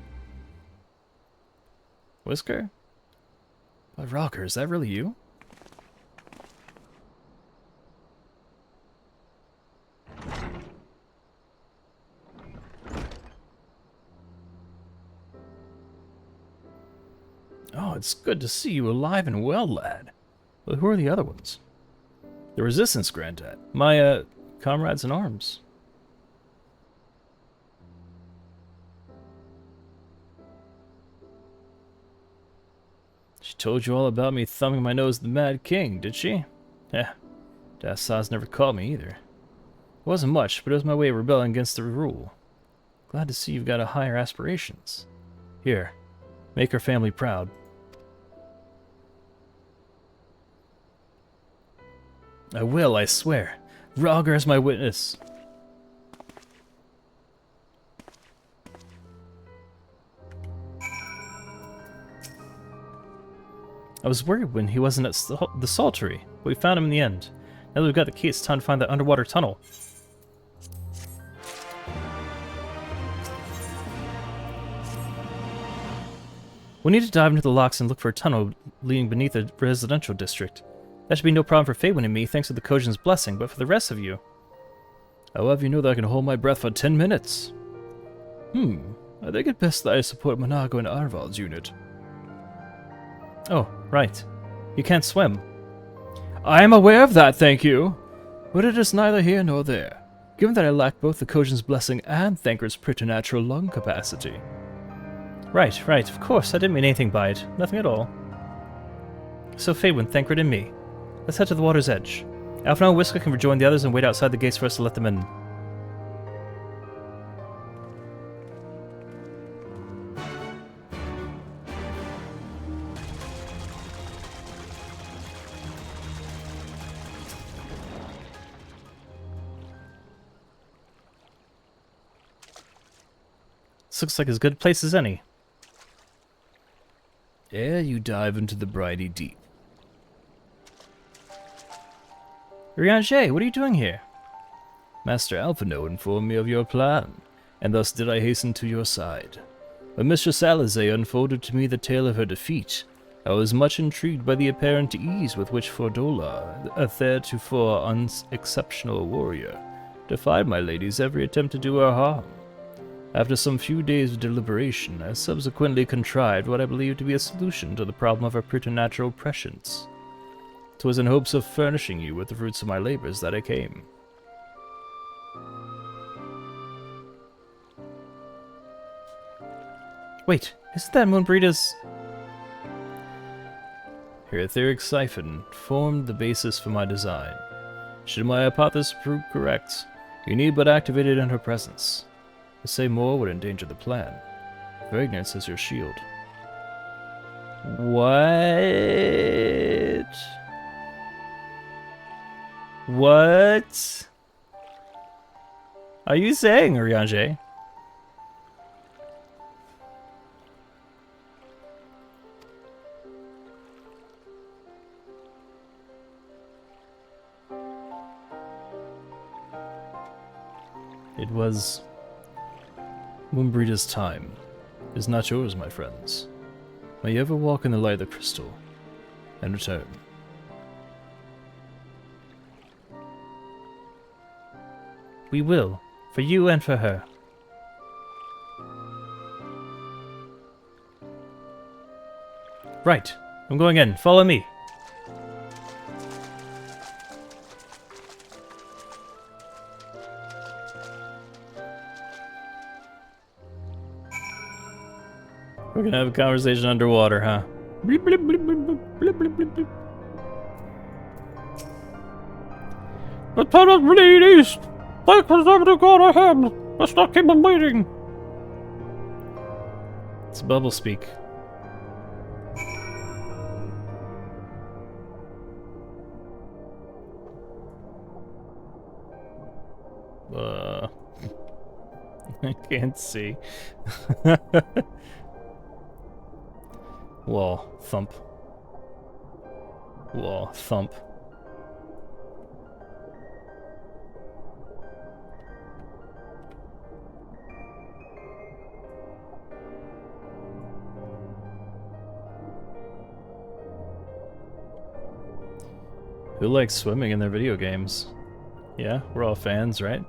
Whisker? But Rocker, is that really you? Oh, it's good to see you alive and well, lad. But who are the other ones? The Resistance, Granddad. My, comrades in arms. She told you all about me thumbing my nose at the Mad King, did she? Yeah, Dassaz never caught me either. It wasn't much, but it was my way of rebelling against the rule. Glad to see you've got higher aspirations. Here, make our family proud. I will, I swear. Roger is my witness. I was worried when he wasn't at the Saltery, but we found him in the end. Now that we've got the key, it's time to find that underwater tunnel. We need to dive into the locks and look for a tunnel leading beneath a residential district. That should be no problem for Faywin and me, thanks to the Kojin's blessing, but for the rest of you... However, you know that I can hold my breath for 10 minutes. I think it best that I support Monago and Arvald's unit. Oh, right. You can't swim. I am aware of that, thank you. But it is neither here nor there, given that I lack both the Kojin's blessing and Thanker's preternatural lung capacity. Right, of course, I didn't mean anything by it. Nothing at all. So Faywin, Thancred, and me. Let's head to the water's edge. Alphinaud and Whisker can rejoin the others and wait outside the gates for us to let them in. This looks like as good a place as any. Ere you dive into the briny deep. Urianger, what are you doing here? Master Alphinaud informed me of your plan, and thus did I hasten to your side. When Mistress Alizé unfolded to me the tale of her defeat, I was much intrigued by the apparent ease with which Fordola, a theretofore unexceptional warrior, defied my lady's every attempt to do her harm. After some few days of deliberation, I subsequently contrived what I believed to be a solution to the problem of her preternatural prescience. 'Twas in hopes of furnishing you with the fruits of my labors that I came. Wait, isn't that Moonbreeder's... Her etheric siphon formed the basis for my design. Should my hypothesis prove correct, you need but activate it in her presence. To say more would endanger the plan. Her ignorance is your shield. What? What are you saying, Urianger? It was Moonbreeder's time. It is not yours, my friends. May you ever walk in the light of the crystal and return. We will, for you and for her. Right, I'm going in. Follow me. We're gonna have a conversation underwater, huh? Bleep, bleep, bleep, bleep, bleep, bleep, bleep, bleep. The tunnel lead east! Thank for them to go ahead! Let's not keep them waiting! It's bubble speak. I can't see. Wall, thump. Wall, thump. Who likes swimming in their video games? Yeah, we're all fans, right?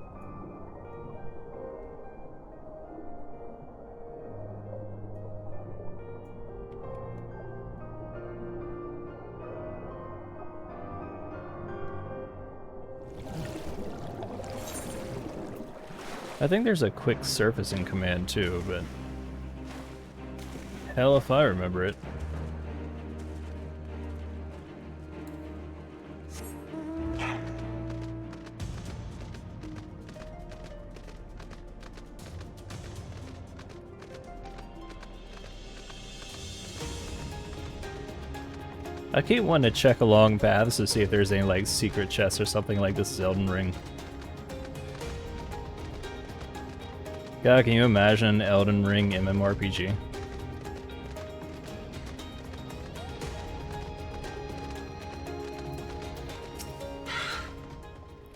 I think there's a quick surfacing command too, but hell if I remember it. I keep wanting to check along paths to see if there's any like secret chests or something like this is Elden Ring. God, can you imagine an Elden Ring MMORPG?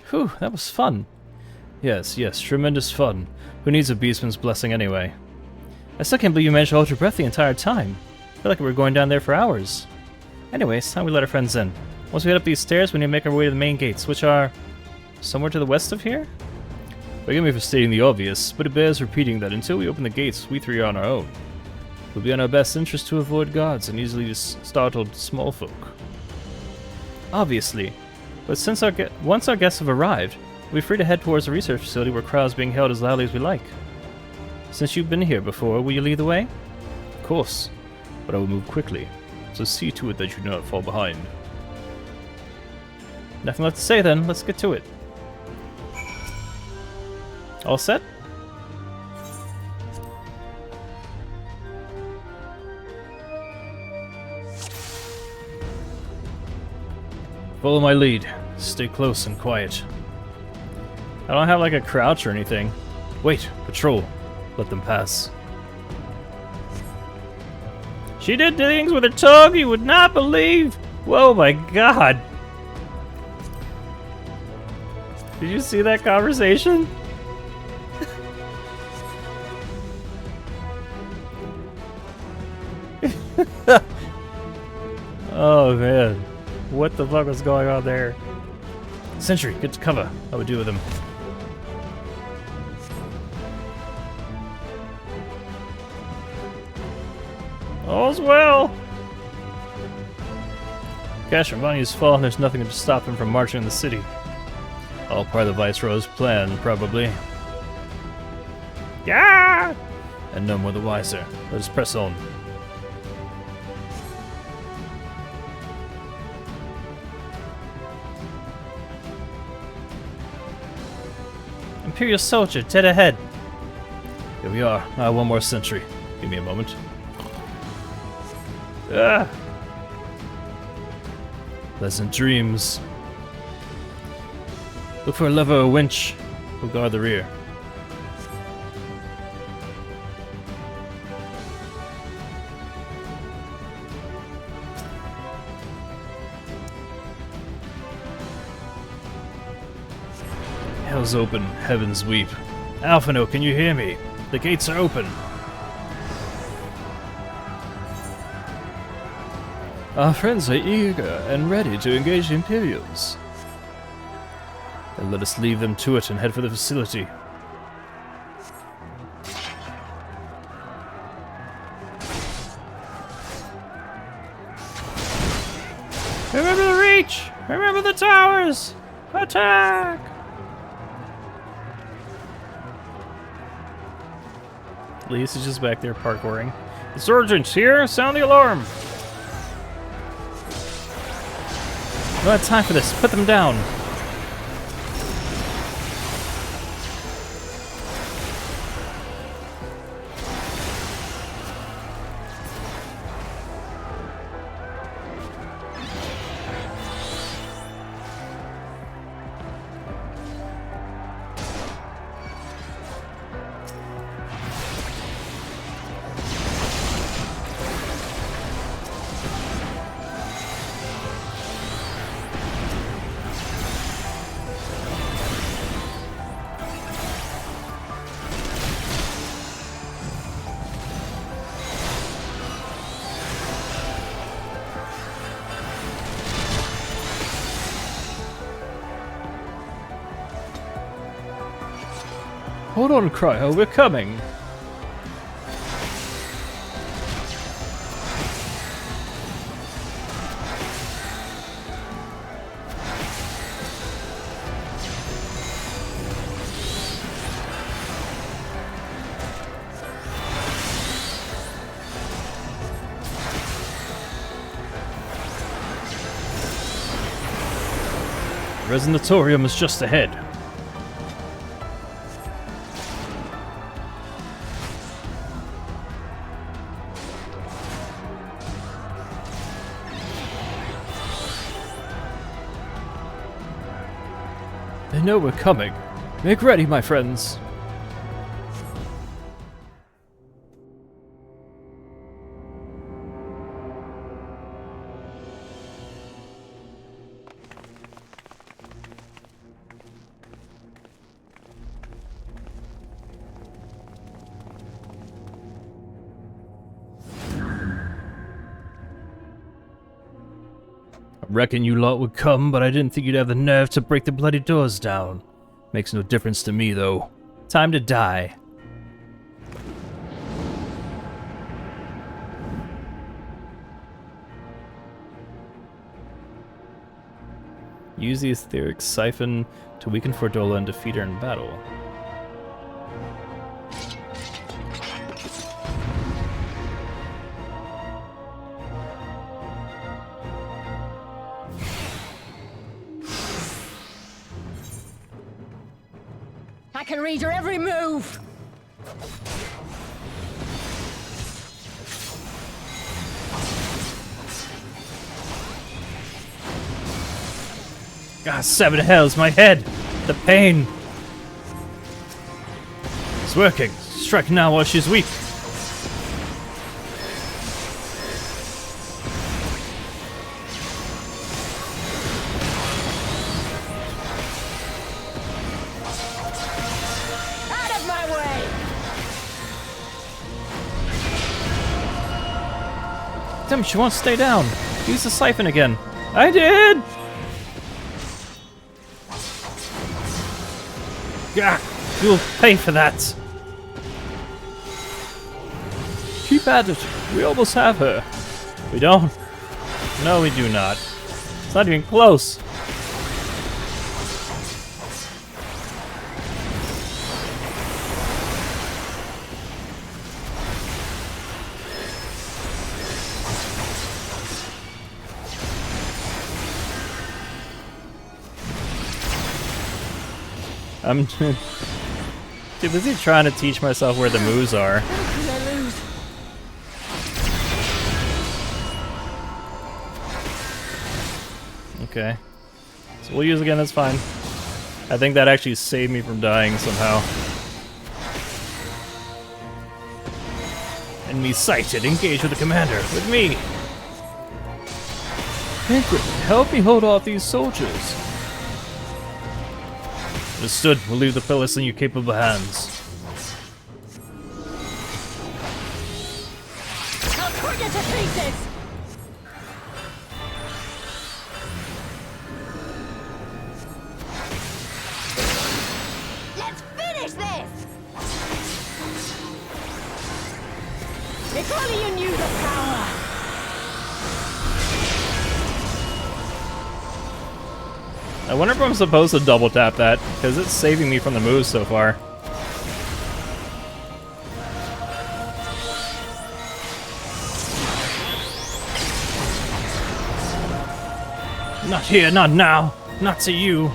Whew, that was fun. Yes, tremendous fun. Who needs a beastman's blessing anyway? I still can't believe you managed to hold your breath the entire time. I feel like we were going down there for hours. Anyways, time we let our friends in. Once we head up these stairs, we need to make our way to the main gates, which are somewhere to the west of here? Forgive me for stating the obvious, but it bears repeating that until we open the gates, we three are on our own. It will be in our best interest to avoid guards and easily startled small folk. Obviously, but since once our guests have arrived, we'll be free to head towards the research facility where crowds being held as loudly as we like. Since you've been here before, will you lead the way? Of course, but I will move quickly, so see to it that you do not fall behind. Nothing left to say then, let's get to it. All set? Follow my lead. Stay close and quiet. I don't have like a crouch or anything. Wait, patrol. Let them pass. She did things with her tongue you would not believe. Whoa, my God. Did you see that conversation? Oh man, what the fuck was going on there? Sentry, get to cover. How we do with him? All's well. Abania's fallen. There's nothing to stop him from marching in the city. All part of the Viceroy's plan, probably. Yeah! And none more the wiser. Let us press on. Imperial soldier, dead ahead. Here we are. One more sentry. Give me a moment. Ah! Pleasant dreams. Look for a lever or winch. We'll guard the rear. Hell's open, heavens weep. Alphino, can you hear me? The gates are open. Our friends are eager and ready to engage the Imperials. Then let us leave them to it and head for the facility. Remember the reach! Remember the towers! Attack! Lise is just back there parkouring. The sergeant's here! Sound the alarm! We don't have time for this. Put them down. Hold on, Cryo, we're coming. Resonatorium is just ahead. They know we're coming. Make ready, my friends. I reckon you lot would come, but I didn't think you'd have the nerve to break the bloody doors down. Makes no difference to me, though. Time to die. Use the etheric siphon to weaken Fordola and defeat her in battle. I can read her every move! God, 7 hells, my head! The pain! It's working. Strike now while she's weak. Out of my way! Damn, she won't stay down. Use the siphon again. I did! Gah! You'll pay for that. Keep at it. We almost have her. We don't. No, we do not. It's not even close. I'm too busy trying to teach myself where the moves are. How could I lose? Okay. So we'll use again, that's fine. I think that actually saved me from dying somehow. Enemy sighted. Engage with the commander. With me. Ingrid, help me hold off these soldiers. Understood. We'll leave the Phyllis in your capable hands. I'll cut you to pieces! Let's finish this! If only you knew the power! I wonder if I'm supposed to double tap that, because it's saving me from the moves so far. Not here, not now, not to you.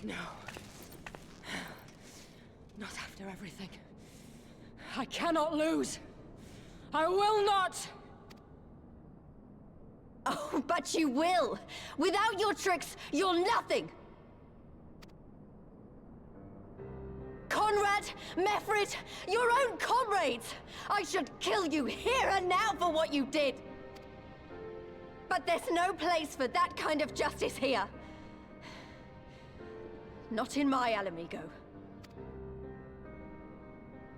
No. Not after everything. I cannot lose. I will not! Oh, but you will! Without your tricks, you're nothing! Conrad, Mefrid, your own comrades! I should kill you here and now for what you did! But there's no place for that kind of justice here. Not in my Alamigo.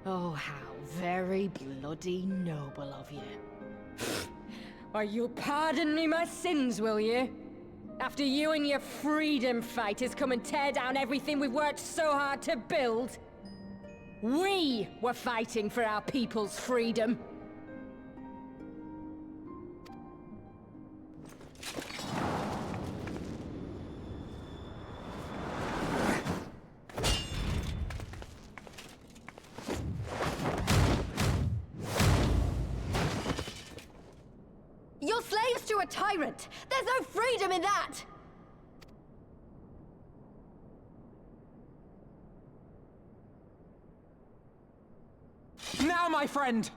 Oh, how very bloody noble of you. Why, you'll pardon me my sins, will you? After you and your freedom fighters come and tear down everything we've worked so hard to build? We were fighting for our people's freedom. You're slaves to a tyrant! There's no freedom in that! Now, my friend!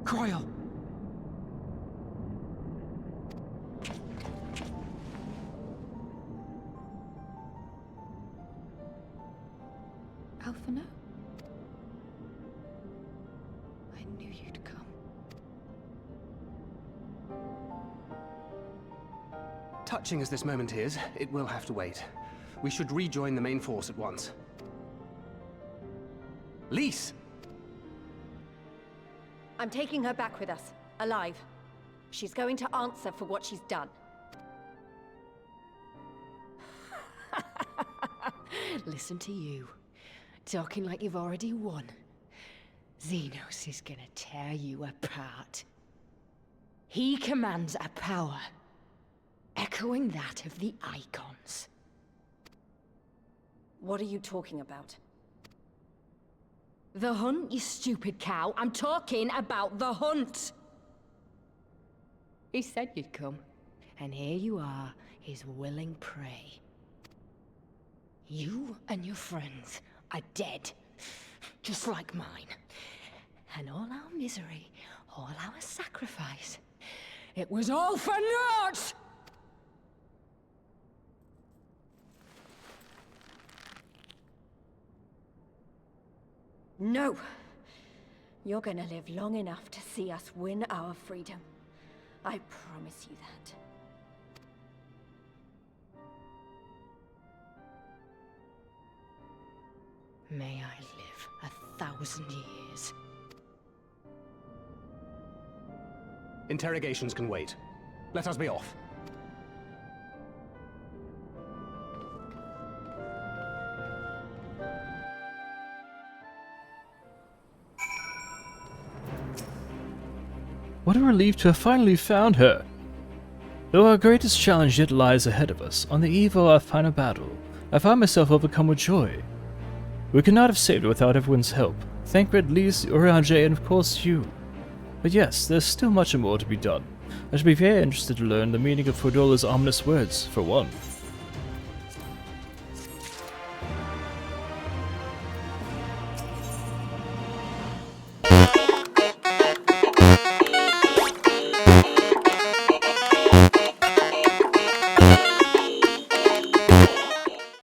Croyle! Alphino? I knew you'd come. Touching as this moment is, it will have to wait. We should rejoin the main force at once. Lise! I'm taking her back with us, alive. She's going to answer for what she's done. Listen to you. Talking like you've already won. Xenos is gonna tear you apart. He commands a power, echoing that of the Icons. What are you talking about? The hunt, you stupid cow. I'm talking about the hunt! He said you'd come, and here you are, his willing prey. You and your friends are dead, just like mine. And all our misery, all our sacrifice, it was all for naught! No! You're gonna live long enough to see us win our freedom. I promise you that. May I live 1,000 years. Interrogations can wait. Let us be off. What a relief to have finally found her! Though our greatest challenge yet lies ahead of us, on the eve of our final battle, I found myself overcome with joy. We could not have saved her without everyone's help. Thancred, Lise, Urianger, and of course you. But yes, there's still much more to be done. I should be very interested to learn the meaning of Fordola's ominous words, for one.